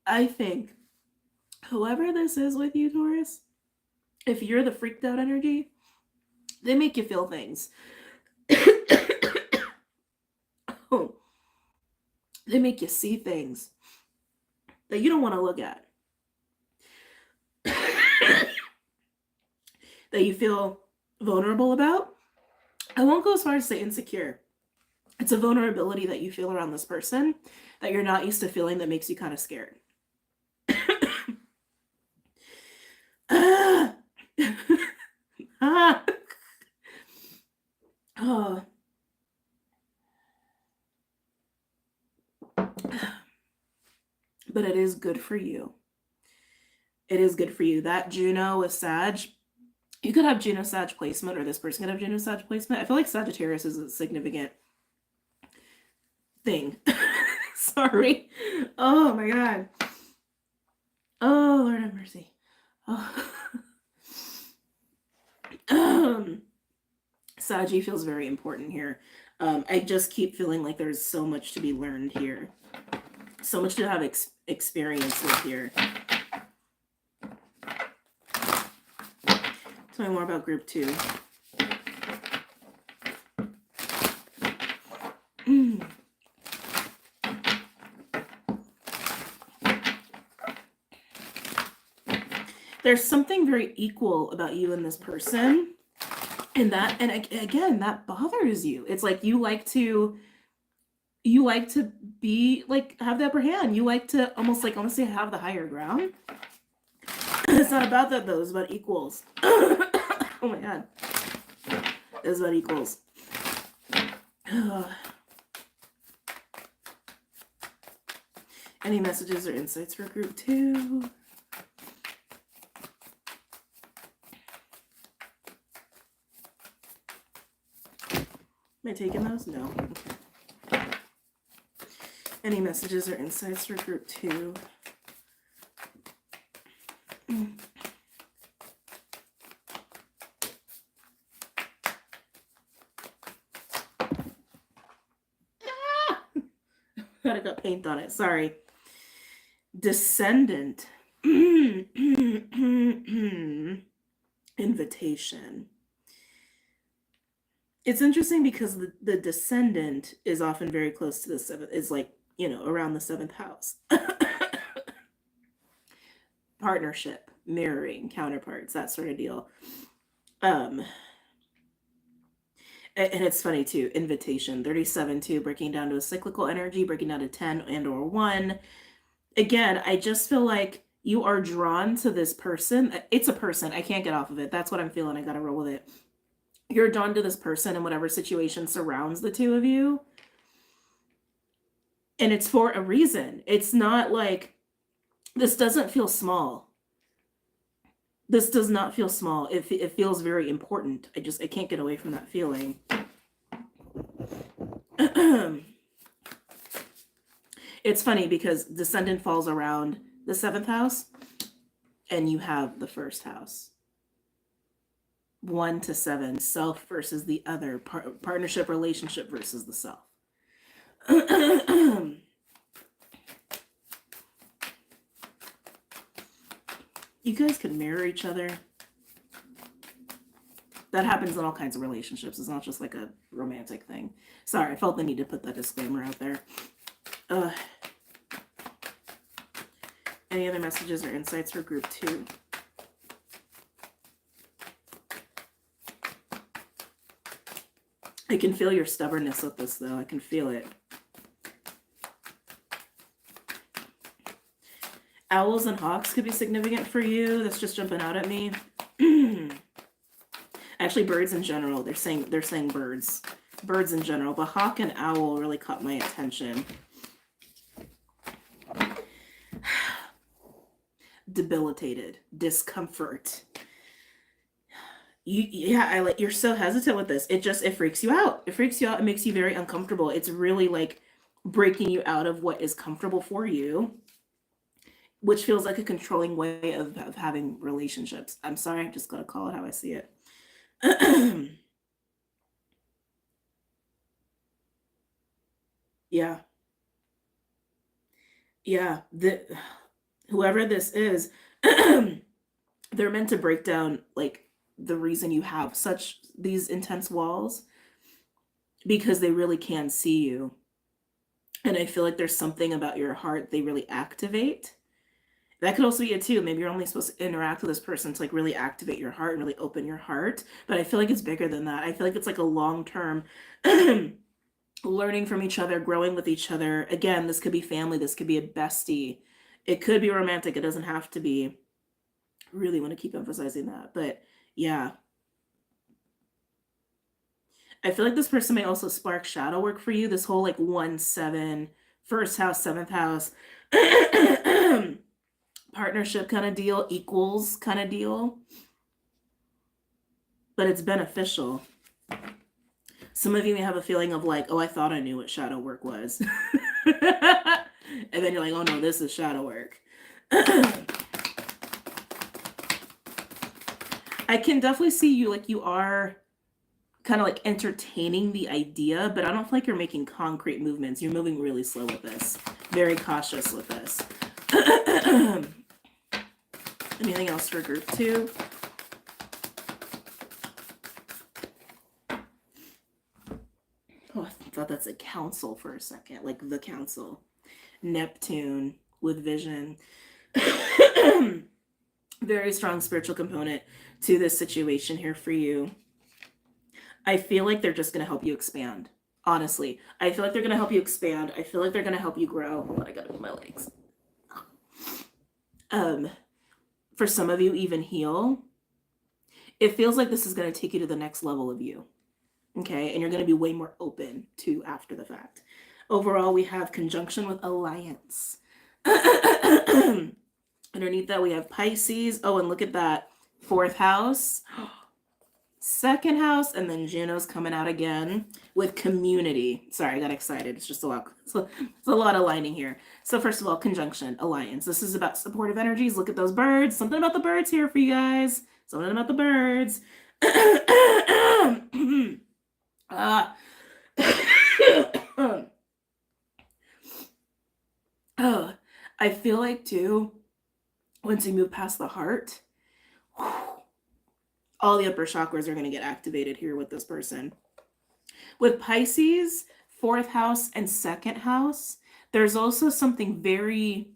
I think whoever this is with you, Taurus, if you're the freaked out energy, they make you feel things. Oh. They make you see things that you don't want to look at. That you feel vulnerable about. I won't go as far as to say insecure. It's a vulnerability that you feel around this person that you're not used to feeling that makes you kind of scared. Ah. Ah. Oh. But it is good for you. It is good for you. That Juno with Sag, you could have Juno Sag placement, or this person could have Juno Sag placement. I feel like Sagittarius is a significant thing. Sorry. Oh my God. Oh, Lord have mercy. Oh. Saggy feels very important here. I just keep feeling like there's so much to be learned here. So much to have experience with here. Tell me more about group 2. There's something very equal about you and this person. And again, that bothers you. It's like you like to be like, have the upper hand. You like to almost like, I want to say, have the higher ground. It's not about that though, it's about equals. Oh my God. It's about equals. Any messages or insights for group 2? Am I taking those? No. Okay. Any messages or insights for group 2? God, I got paint on it. Sorry. Descendant. Invitation. It's interesting because the descendant is often very close to the 7th. It's like, you know, around the 7th house. Partnership, mirroring, counterparts, that sort of deal. And it's funny too, invitation, 37 too, breaking down to a cyclical energy, breaking down to 10 and or 1. Again, I just feel like you are drawn to this person. It's a person. I can't get off of it. That's what I'm feeling. I gotta roll with it. You're drawn to this person and whatever situation surrounds the two of you. And it's for a reason. It's not like, this doesn't feel small. This does not feel small. It feels very important. I can't get away from that feeling. It's funny because descendant falls around the 7th house and you have the 1st house. 1 to 7, self versus the other, partnership, relationship versus the self. You guys can mirror each other. That happens in all kinds of relationships. It's not just like a romantic thing. Sorry, I felt the need to put that disclaimer out there. Any other messages or insights for group 2? I can feel your stubbornness with this, though. I can feel it. Owls and hawks could be significant for you. That's just jumping out at me. Actually, birds in general. They're saying birds. Birds in general. But hawk and owl really caught my attention. Debilitated. Discomfort. You're so hesitant with this. It freaks you out. It freaks you out. It makes you very uncomfortable. It's really like breaking you out of what is comfortable for you, which feels like a controlling way of having relationships. I'm sorry, I'm just gonna call it how I see it. Yeah. Yeah. Whoever this is, they're meant to break down like the reason you have these intense walls, because they really can see you. And I feel like there's something about your heart they really activate. That could also be it too. Maybe you're only supposed to interact with this person to like really activate your heart and really open your heart. But I feel like it's bigger than that. I feel like it's like a long-term learning from each other, growing with each other. Again, this could be family. This could be a bestie. It could be romantic. It doesn't have to be. Really want to keep emphasizing that. But yeah. I feel like this person may also spark shadow work for you. This whole like 1-7, first house, seventh house. Partnership kind of deal, equals kind of deal, but it's beneficial. Some of you may have a feeling of like, oh, I thought I knew what shadow work was. And then you're like, oh no, this is shadow work. I can definitely see you like you are kind of like entertaining the idea, but I don't feel like you're making concrete movements. You're moving really slow with this, very cautious with this. Anything else for group 2? Oh, I thought that's a council for a second, like the council. Neptune with vision. Very strong spiritual component to this situation here for you. I feel like they're just going to help you expand. Honestly, I feel like they're going to help you expand. I feel like they're going to help you grow. Hold on, I got to move my legs. For some of you, even heal. It feels like this is going to take you to the next level of you. Okay, and you're going to be way more open to after the fact. Overall, we have conjunction with alliance. Underneath that, we have Pisces. Oh, and look at that. 4th house, 2nd house, and then Juno's coming out again with community. Sorry, I got excited. It's just a lot. It's a lot aligning here. So first of all, conjunction, alliance. This is about supportive energies. Look at those birds. Something about the birds here for you guys. Something about the birds. Oh, I feel like too, once you move past the heart, all the upper chakras are going to get activated here with this person. With Pisces, 4th house and 2nd house, there's also something very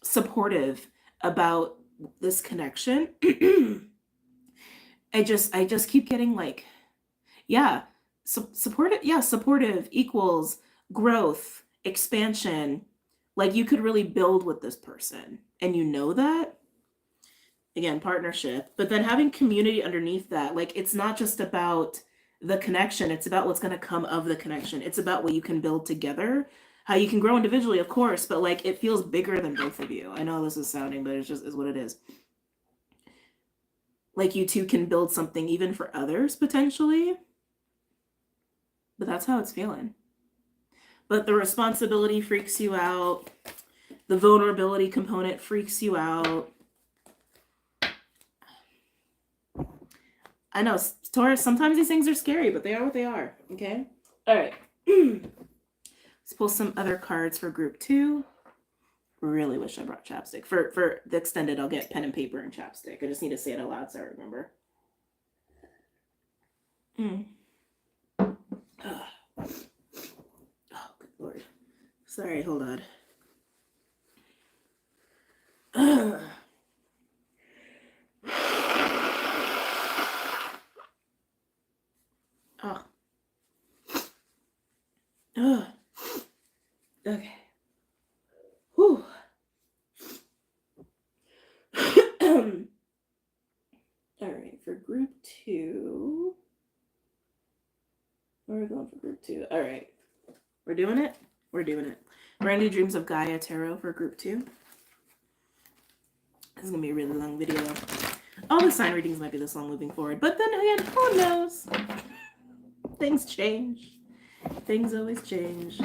supportive about this connection. I just keep getting like, yeah, supportive. Yeah, supportive equals growth, expansion. Like you could really build with this person, and you know that. Again, partnership, but then having community underneath that. Like it's not just about the connection, it's about what's going to come of the connection. It's about what you can build together, how you can grow individually, of course, but like it feels bigger than both of you. I know this is sounding, but it's just is what it is. Like you two can build something even for others potentially, but that's how it's feeling. But the responsibility freaks you out. The vulnerability component freaks you out. I know, Taurus, sometimes these things are scary, but they are what they are, okay? All right. Let's pull some other cards for group 2. Really wish I brought chapstick. For the extended, I'll get pen and paper and chapstick. I just need to say it out loud so I remember. Oh, good Lord. Sorry, hold on. Okay. Whew. All right, for group 2. Where are we going for group 2? All right. We're doing it? We're doing it. We're going to do Dreams of Gaia Tarot for group 2. This is going to be a really long video. All the sign readings might be this long moving forward, but then again, who knows? Things change. Things always change.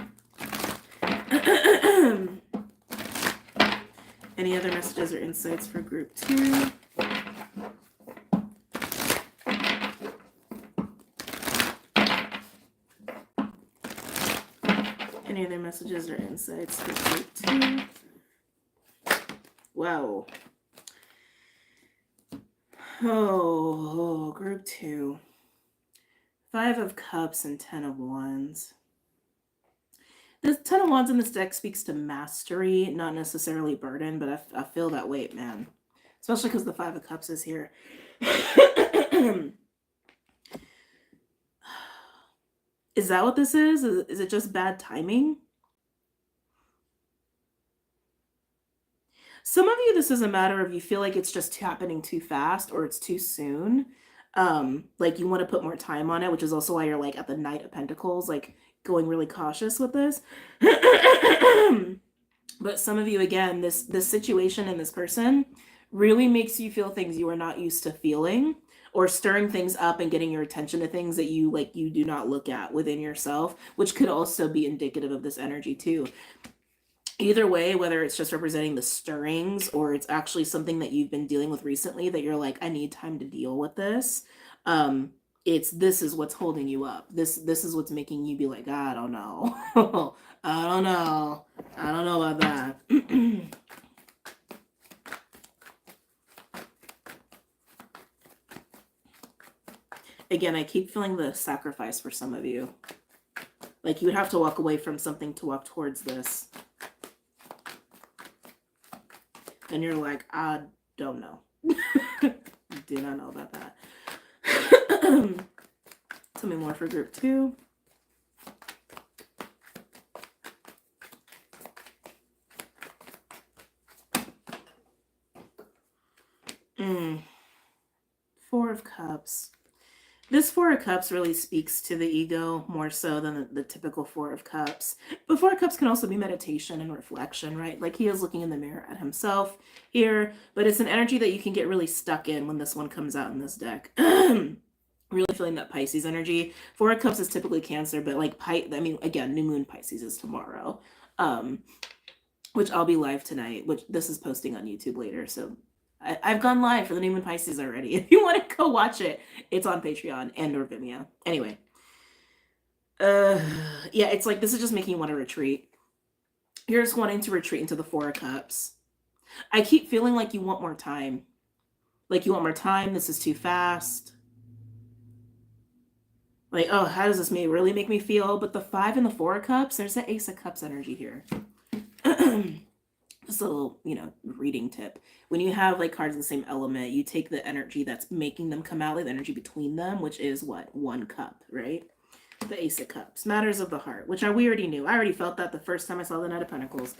Any other messages or insights for group 2? Any other messages or insights for group 2? Wow. Oh, group 2. 5 of Cups and 10 of Wands. The Ten of Wands in this deck speaks to mastery, not necessarily burden, but I feel that weight, man. Especially because the Five of Cups is here. Is that what this is? Is it just bad timing? Some of you, this is a matter of you feel like it's just happening too fast or it's too soon. Like you want to put more time on it, which is also why you're like at the Knight of Pentacles, like going really cautious with this. But some of you, again, this situation and this person really makes you feel things you are not used to feeling, or stirring things up and getting your attention to things that you do not look at within yourself, which could also be indicative of this energy too. Either way, whether it's just representing the stirrings or it's actually something that you've been dealing with recently that you're like, I need time to deal with this. This is what's holding you up. This is what's making you be like, I don't know. I don't know. I don't know about that. Again, I keep feeling the sacrifice for some of you. Like you would have to walk away from something to walk towards this. And you're like, I don't know. Do not know about that. Tell me more for group 2. Four of Cups. This Four of Cups really speaks to the ego more so than the typical Four of Cups. But Four of Cups can also be meditation and reflection, right? Like he is looking in the mirror at himself here, but it's an energy that you can get really stuck in when this one comes out in this deck. Really feeling that Pisces energy. Four of Cups is typically Cancer, but like, again, new moon Pisces is tomorrow, which I'll be live tonight, which this is posting on YouTube later, so I've gone live for the new moon Pisces already. If you want to go watch it, it's on Patreon and or Vimeo. Anyway. Yeah, it's like this is just making you want to retreat. You're just wanting to retreat into the Four of Cups. I keep feeling like you want more time. Like you want more time. This is too fast. Like, oh, how does this really make me feel? But the Five and the Four of Cups, there's the Ace of Cups energy here. Just a little, reading tip. When you have like cards of the same element, you take the energy that's making them come out, like the energy between them, which is what? One cup, right? The Ace of Cups. Matters of the heart, which we already knew. I already felt that the first time I saw the Knight of Pentacles.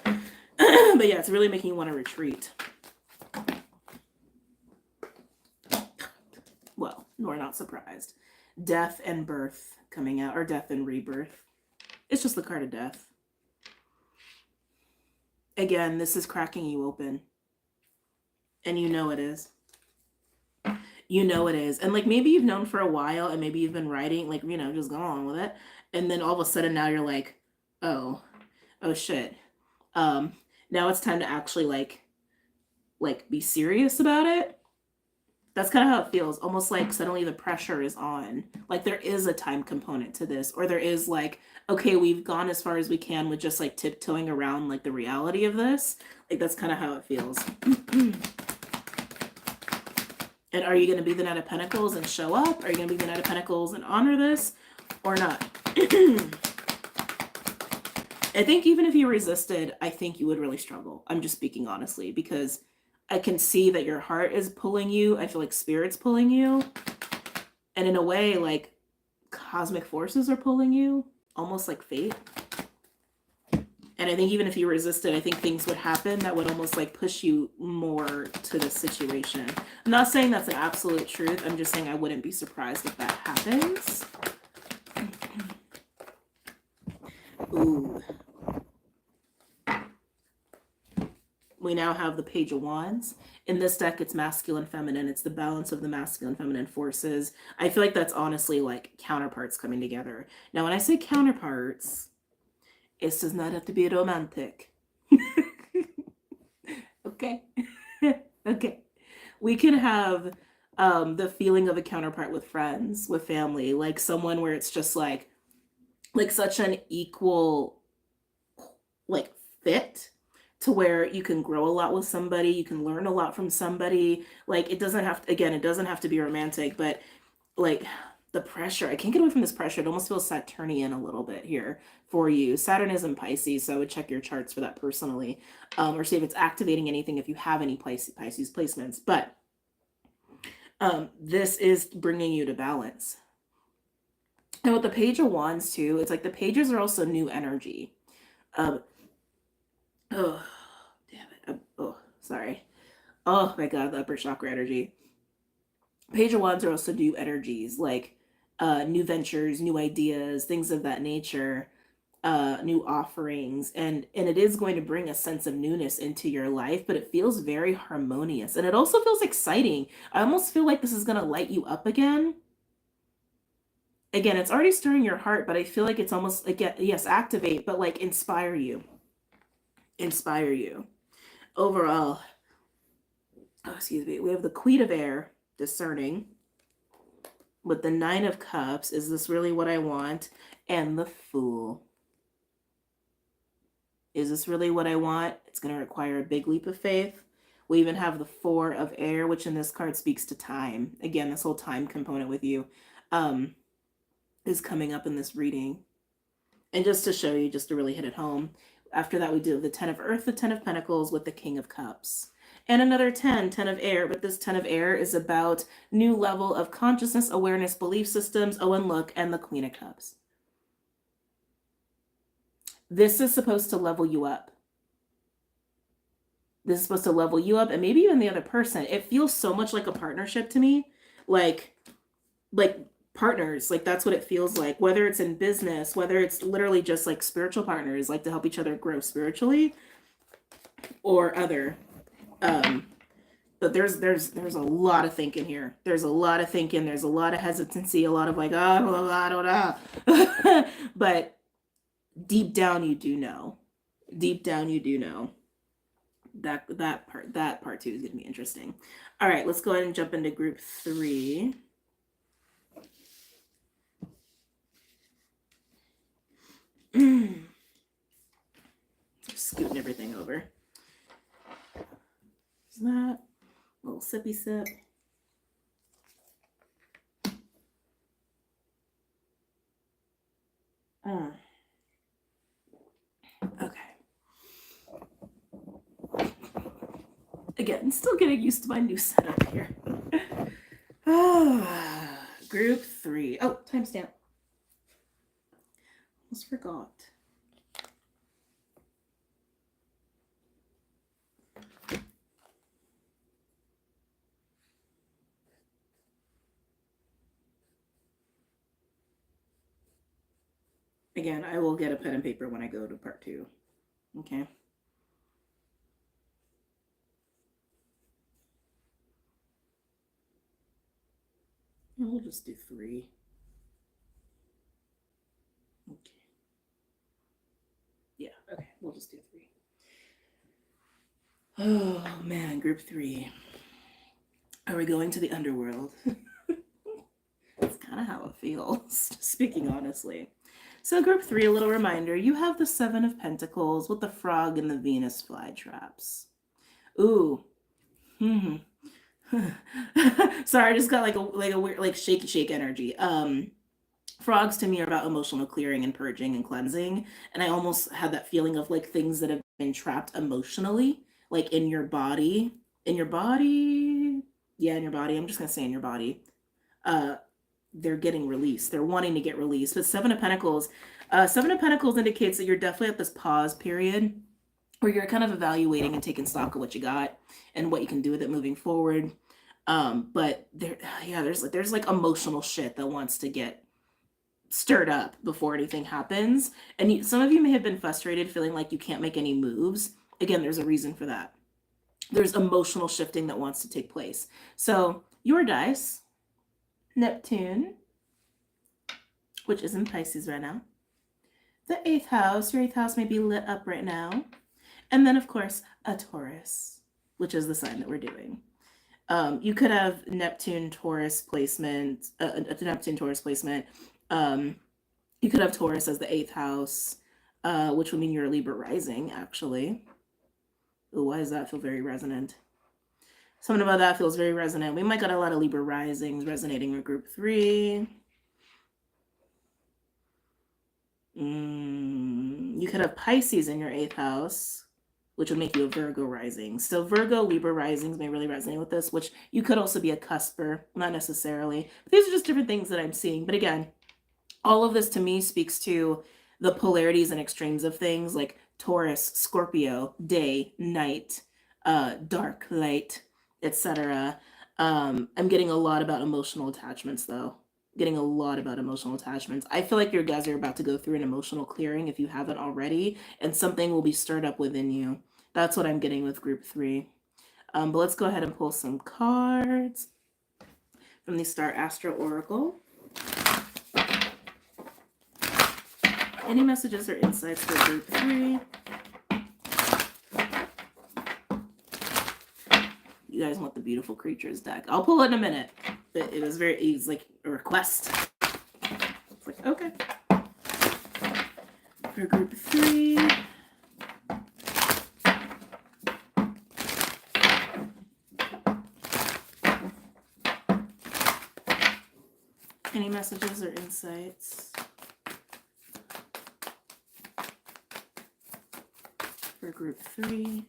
But yeah, it's really making you want to retreat. Well, we're not surprised. Death and birth coming out, or death and rebirth. It's just the card of death. Again, this is cracking you open. And you know it is. You know it is. And like maybe you've known for a while and maybe you've been writing, like, just go on with it. And then all of a sudden now you're like, oh shit. Now it's time to actually like be serious about it. That's kind of how it feels. Almost like suddenly the pressure is on. Like there is a time component to this, or there is like, okay, we've gone as far as we can with just like tiptoeing around like the reality of this. Like that's kind of how it feels. And are you going to be the Knight of Pentacles and show up? Are you going to be the Knight of Pentacles and honor this or not? I think even if you resisted, I think you would really struggle. I'm just speaking honestly, because I can see that your heart is pulling you. I feel like spirit's pulling you. And in a way, like cosmic forces are pulling you, almost like fate. And I think even if you resisted, I think things would happen that would almost like push you more to this situation. I'm not saying that's an absolute truth. I'm just saying I wouldn't be surprised if that happens. Ooh. We now have the Page of Wands. In this deck, it's masculine, feminine. It's the balance of the masculine, feminine forces. I feel like that's honestly like counterparts coming together. Now, when I say counterparts, it does not have to be romantic. Okay. Okay. We can have the feeling of a counterpart with friends, with family, like someone where it's just like such an equal like fit, to where you can grow a lot with somebody, you can learn a lot from somebody. Like it doesn't have to, again, it doesn't have to be romantic, but like the pressure. I can't get away from this pressure. It almost feels Saturnian a little bit here for you. Saturn is in Pisces, so I would check your charts for that personally, or see if it's activating anything if you have any Pisces placements. But this is bringing you to balance. And with the Page of Wands too, it's like the pages are also new energy. Oh, damn it. Oh, sorry. Oh my God, the upper chakra energy. Page of Wands are also new energies, like new ventures, new ideas, things of that nature, new offerings, and it is going to bring a sense of newness into your life, but it feels very harmonious, and it also feels exciting. I almost feel like this is going to light you up again. Again, it's already stirring your heart, but I feel like it's almost like, yes, activate, but like inspire you. Inspire you. Overall, oh, excuse me, we have the Queen of Air, discerning. With the Nine of Cups, is this really what I want? And the Fool. Is this really what I want? It's going to require a big leap of faith. We even have the Four of Air, which in this card speaks to time. Again, this whole time component with you is coming up in this reading. And just to show you, just to really hit it home, after that we do the 10 of Earth, the 10 of Pentacles with the King of Cups. And another 10 of Air, but this 10 of Air is about new level of consciousness, awareness, belief systems. Oh, and look, and the Queen of Cups. This is supposed to level you up. This is supposed to level you up, and maybe even the other person. It feels so much like a partnership to me, like partners. Like that's what it feels like, whether it's in business, whether it's literally just like spiritual partners, like to help each other grow spiritually, or other. But there's a lot of thinking here. There's a lot of thinking. There's a lot of hesitancy. A lot of like, oh, I don't know. But deep down, you do know. Deep down, you do know. That part too is going to be interesting. All right, let's go ahead and jump into group 3. Just scooting everything over. Isn't that a little sippy sip? Okay. Again, still getting used to my new setup here. Group 3. Oh, timestamp. Almost forgot. Again, I will get a pen and paper when I go to part 2. Okay. And we'll just do 3. Okay. Yeah, okay, we'll just do 3. Oh man, group 3. Are we going to the underworld? That's kind of how it feels, speaking honestly. So group 3, a little reminder, you have the 7 of Pentacles with the frog and the Venus flytraps. Ooh. Sorry, I just got like a weird, like shaky shake energy. Frogs to me are about emotional clearing and purging and cleansing. And I almost had that feeling of like things that have been trapped emotionally, like in your body. In your body. Yeah, in your body. I'm just going to say in your body. They're getting released. They're wanting to get released. But 7 of Pentacles indicates that you're definitely at this pause period where you're kind of evaluating and taking stock of what you got and what you can do with it moving forward. But there's like emotional shit that wants to get stirred up before anything happens. And some of you may have been frustrated, feeling like you can't make any moves. Again, there's a reason for that. There's emotional shifting that wants to take place. So your dice, Neptune, which is in Pisces right now. The 8th house, your 8th house may be lit up right now. And then, of course, a Taurus, which is the sign that we're doing. You could have Neptune Taurus placement, a Neptune Taurus placement. You could have Taurus as the 8th house, which would mean you're a Libra rising, actually. Ooh, why does that feel very resonant? Something about that feels very resonant. We might got a lot of Libra risings resonating with group 3. You could have Pisces in your 8th house, which would make you a Virgo rising. So Virgo, Libra risings may really resonate with this, which you could also be a cusper, not necessarily. But these are just different things that I'm seeing. But again, all of this to me speaks to the polarities and extremes of things like Taurus, Scorpio, day, night, dark, light, etc. I'm getting a lot about emotional attachments though. Getting a lot about emotional attachments. I feel like your guys are about to go through an emotional clearing if you haven't already, and something will be stirred up within you. That's what I'm getting with group 3. But let's go ahead and pull some cards from the Star Astro Oracle. Any messages or insights for group 3? You guys want the beautiful creatures deck. I'll pull it in a minute. But it was like a request. It's like, okay. For group 3. Any messages or insights for group 3?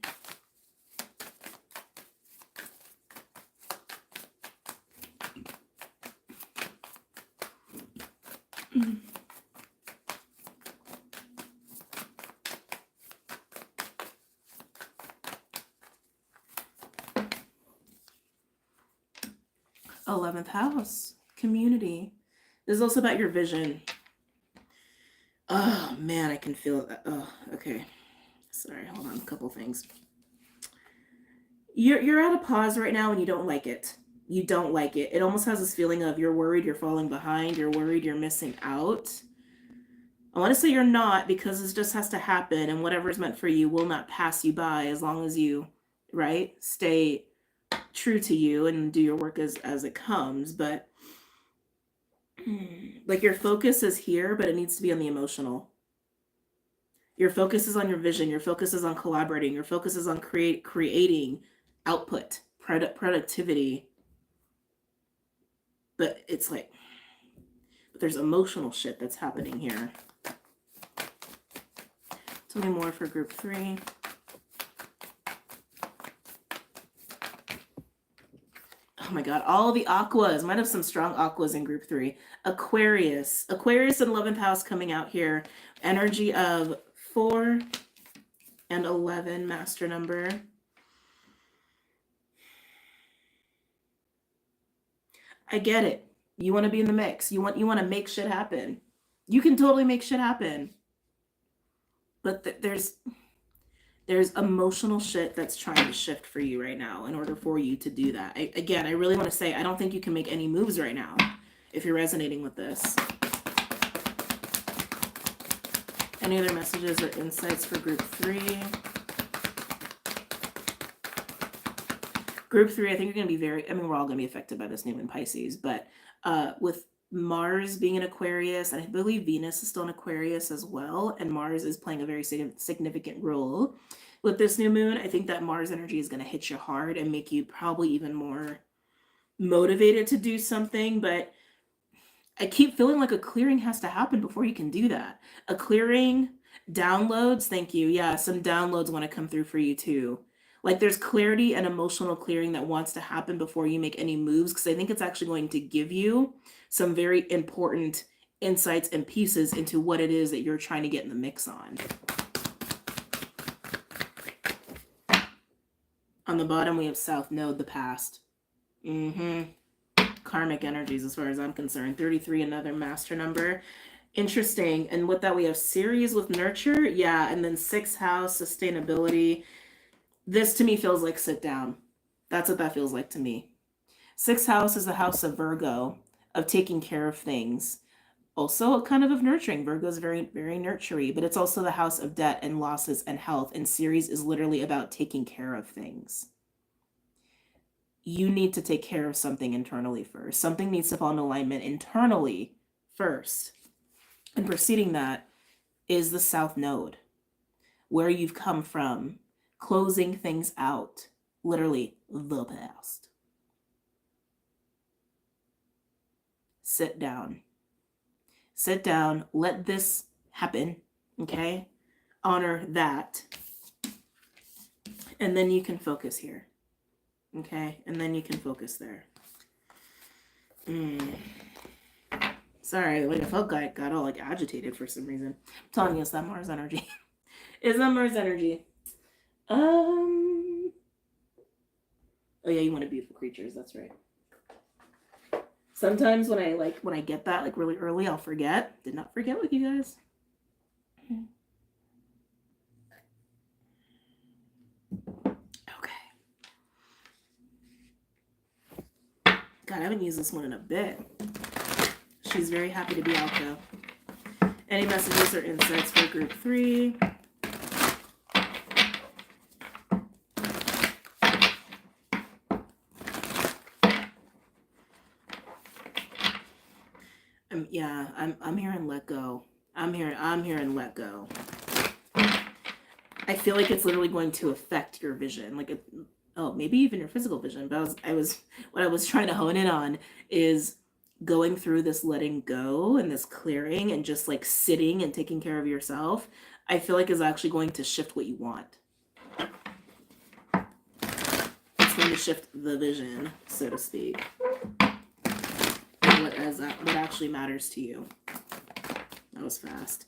th house, community. This is also about your vision. Oh man, I can feel that. Oh, okay. Sorry, hold on, a couple things. You're at a pause right now and you don't like it. You don't like it. It almost has this feeling of you're worried you're falling behind, you're worried you're missing out. I want to say you're not, because this just has to happen, and whatever is meant for you will not pass you by as long as you, right, stay true to you and do your work as it comes. But like your focus is here, but it needs to be on the emotional. Your focus is on your vision. Your focus is on collaborating. Your focus is on creating output, productivity. But it's like, there's emotional shit that's happening here. Tell me more for group 3. Oh my God, all the aquas. Might have some strong aquas in group 3. Aquarius. Aquarius in 11th house coming out here. Energy of 4 and 11, master number. I get it. You want to be in the mix. You want to make shit happen. You can totally make shit happen. But there's emotional shit that's trying to shift for you right now in order for you to do that. I really want to say, I don't think you can make any moves right now if you're resonating with this. Any other messages or insights for group 3? Group 3, I think you're going to be we're all going to be affected by this new in Pisces, but with Mars being an Aquarius, and I believe Venus is still an Aquarius as well, and Mars is playing a very significant role with this new moon. I think that Mars energy is going to hit you hard and make you probably even more motivated to do something, but I keep feeling like a clearing has to happen before you can do that. A clearing, downloads, thank you. Yeah, some downloads want to come through for you too. Like there's clarity and emotional clearing that wants to happen before you make any moves, because I think it's actually going to give you some very important insights and pieces into what it is that you're trying to get in the mix on. On the bottom, we have South Node, the past. Karmic energies, as far as I'm concerned. 33, another master number. Interesting. And with that, we have Ceres with nurture. Yeah, and then 6th house, sustainability. This to me feels like sit down. That's what that feels like to me. 6th house is the house of Virgo, of taking care of things. Also kind of nurturing. Virgo is very, very nurturing, but it's also the house of debt and losses and health. And Ceres is literally about taking care of things. You need to take care of something internally first. Something needs to fall in alignment internally first. And preceding that is the South Node, where you've come from, closing things out, literally the past. Sit down. Sit down, let this happen. Okay? Honor that. And then you can focus here. Okay? And then you can focus there. Sorry, like I felt like got all like agitated for some reason. I'm telling you, it's that Mars energy. It's that Mars energy. Oh yeah, you wanted beautiful creatures, that's right. Sometimes when I get that like really early, I'll forget. Did not forget with you guys. Okay. God, I haven't used this one in a bit. She's very happy to be out though. Any messages or insights for group 3? I'm here and let go. I'm here and let go. I feel like it's literally going to affect your vision. Like maybe even your physical vision. But what I was trying to hone in on is going through this letting go and this clearing and just like sitting and taking care of yourself. I feel like is actually going to shift what you want. It's going to shift the vision, so to speak. What actually matters to you. That was fast.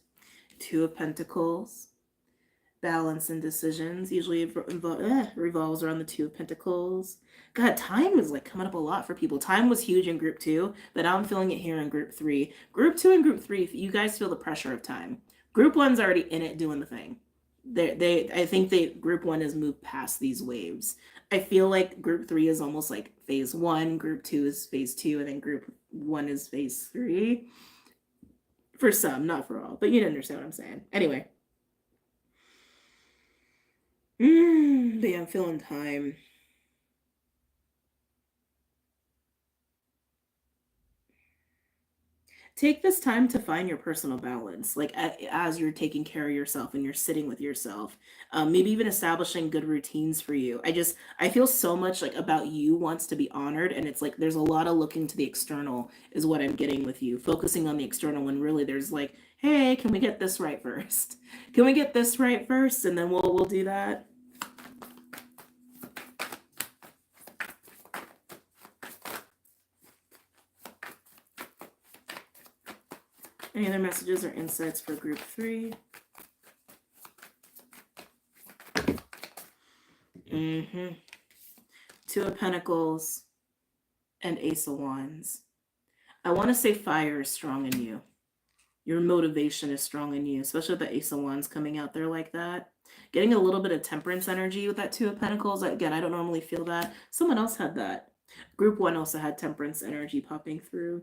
2 of Pentacles. Balance and decisions usually revolves around the 2 of Pentacles. God, time is like coming up a lot for people. Time was huge in group 2, but I'm feeling it here in group 3. Group 2 and group 3, you guys feel the pressure of time. Group 1's already in it doing the thing. I think group 1 has moved past these waves. I feel like group 3 is almost like phase 1, group 2 is phase 2, and then group 1 is phase 3. For some, not for all, but you understand what I'm saying. Anyway. But yeah, I'm feeling time. Take this time to find your personal balance, like as you're taking care of yourself and you're sitting with yourself. Maybe even establishing good routines for you. I feel so much like about you wants to be honored, and it's like there's a lot of looking to the external is what I'm getting with you, focusing on the external when really there's like, hey, can we get this right first? Can we get this right first, and then we'll do that. Any other messages or insights for group 3? 2 of Pentacles and Ace of Wands. I want to say fire is strong in you. Your motivation is strong in you, especially with the Ace of Wands coming out there like that. Getting a little bit of temperance energy with that 2 of Pentacles. Again, I don't normally feel that. Someone else had that. Group 1 also had temperance energy popping through.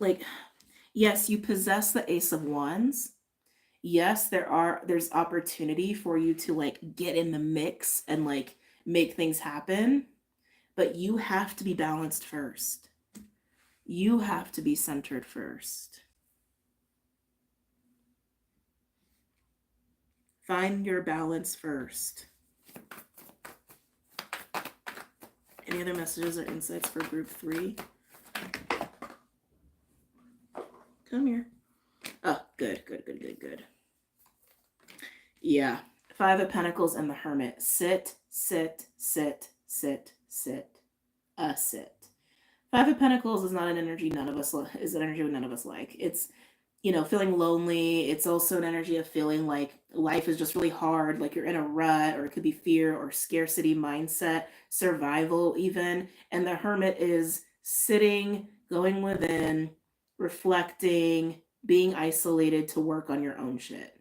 Like, yes, you possess the Ace of Wands. Yes, there's opportunity for you to like get in the mix and like make things happen, but you have to be balanced first. You have to be centered first. Find your balance first. Any other messages or insights for group 3? Come here. Oh, good. Yeah. 5 of Pentacles and the Hermit. Sit. Sit. 5 of Pentacles is not an energy none of us like. It's, feeling lonely. It's also an energy of feeling like life is just really hard, like you're in a rut, or it could be fear or scarcity mindset, survival even. And the Hermit is sitting, going within, reflecting, being isolated to work on your own shit,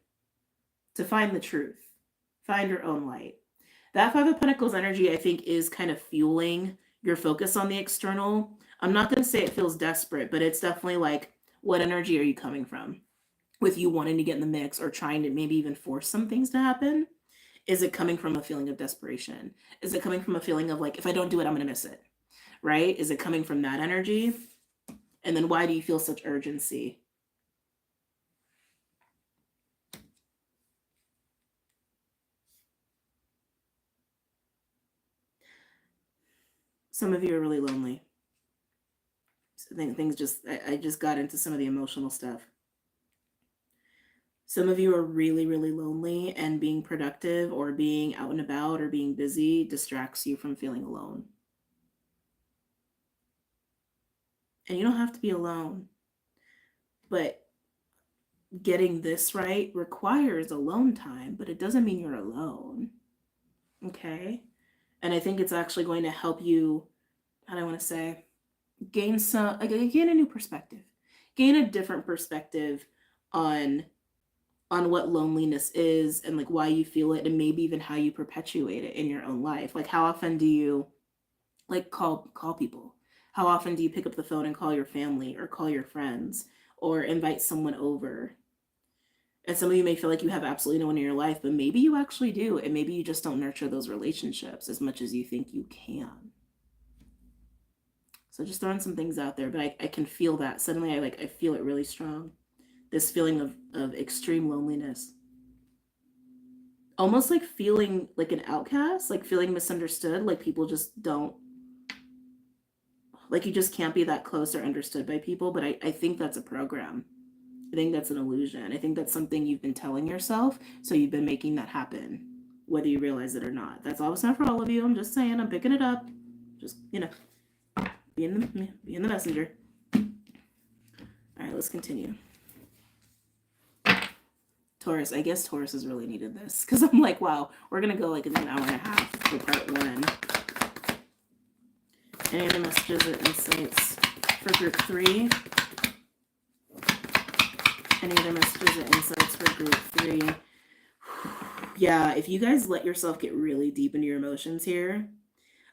to find the truth, find your own light. That 5 of Pentacles energy, I think, is kind of fueling your focus on the external. I'm not going to say it feels desperate, but it's definitely like, what energy are you coming from? With you wanting to get in the mix or trying to maybe even force some things to happen? Is it coming from a feeling of desperation? Is it coming from a feeling of like, if I don't do it, I'm going to miss it? Right? Is it coming from that energy? And then why do you feel such urgency? Some of you are really lonely. I think things just, I just got into some of the emotional stuff. Some of you are really, really lonely, and being productive or being out and about or being busy distracts you from feeling alone. And you don't have to be alone, but getting this right requires alone time, but it doesn't mean you're alone. Okay? And I think it's actually going to help you, how do I want to say, gain a new perspective, gain a different perspective on what loneliness is, and like why you feel it, and maybe even how you perpetuate it in your own life. Like, how often do you like call people? How often do you pick up the phone and call your family or call your friends or invite someone over? And some of you may feel like you have absolutely no one in your life, but maybe you actually do, and maybe you just don't nurture those relationships as much as you think you can. So just throwing some things out there, but I can feel that suddenly. I feel it really strong. This feeling of extreme loneliness. Almost like feeling like an outcast, like feeling misunderstood, like people just don't, like you just can't be that close or understood by people. But I think that's a program. I think that's an illusion. I think that's something you've been telling yourself, so you've been making that happen, whether you realize it or not. That's always not for all of you. I'm just saying, I'm picking it up. Just, being the messenger. All right, let's continue. Taurus, I guess Taurus has really needed this, because I'm like, wow, we're going to go like an hour and a half for part 1. Any other messages or insights for group 3? Any other messages or insights for group 3? Yeah, if you guys let yourself get really deep into your emotions here,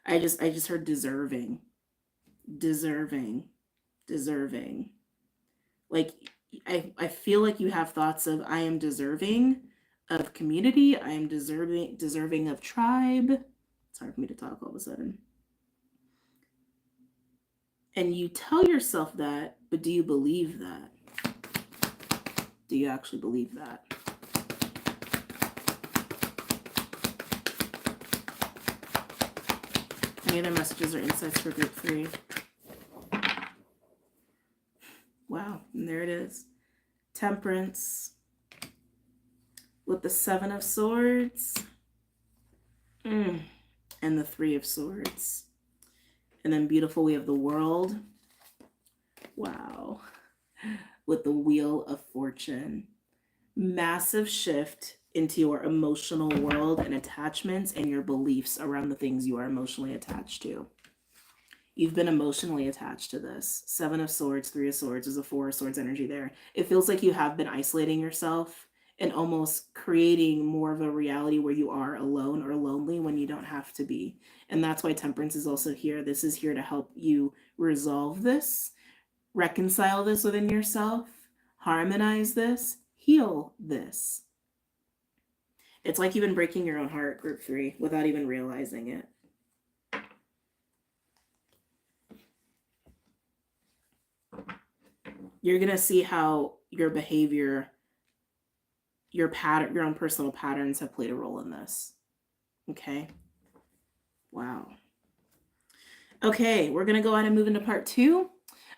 I just heard deserving. Like, I feel like you have thoughts of, I am deserving of community. I am deserving of tribe. It's hard for me to talk all of a sudden. And you tell yourself that, but do you believe that? Do you actually believe that? Any other messages or insights for group 3? Wow, and there it is. Temperance with the 7 of Swords and the 3 of Swords. And then beautiful, we have the World. Wow. With the Wheel of Fortune. Massive shift into your emotional world and attachments and your beliefs around the things you are emotionally attached to. You've been emotionally attached to this. 7 of Swords, 3 of Swords, there's a 4 of Swords energy there. It feels like you have been isolating yourself and almost creating more of a reality where you are alone or lonely when you don't have to be. And that's why Temperance is also here. This is here to help you resolve this, reconcile this within yourself, harmonize this, heal this. It's like you've been breaking your own heart, group 3, without even realizing it. You're going to see how your behavior, your pattern, your own personal patterns have played a role in this. Okay. Wow. Okay, we're going to go ahead and move into part 2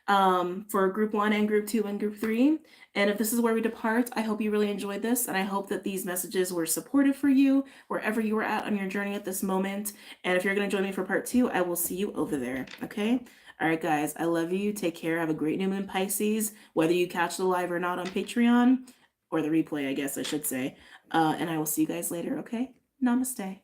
for group 1 and group 2 and group 3. And if this is where we depart, I hope you really enjoyed this. And I hope that these messages were supportive for you wherever you were at on your journey at this moment. And if you're going to join me for part 2, I will see you over there. Okay. All right, guys, I love you. Take care. Have a great new moon, Pisces, whether you catch the live or not on Patreon, or the replay, I guess I should say. And I will see you guys later, okay? Namaste.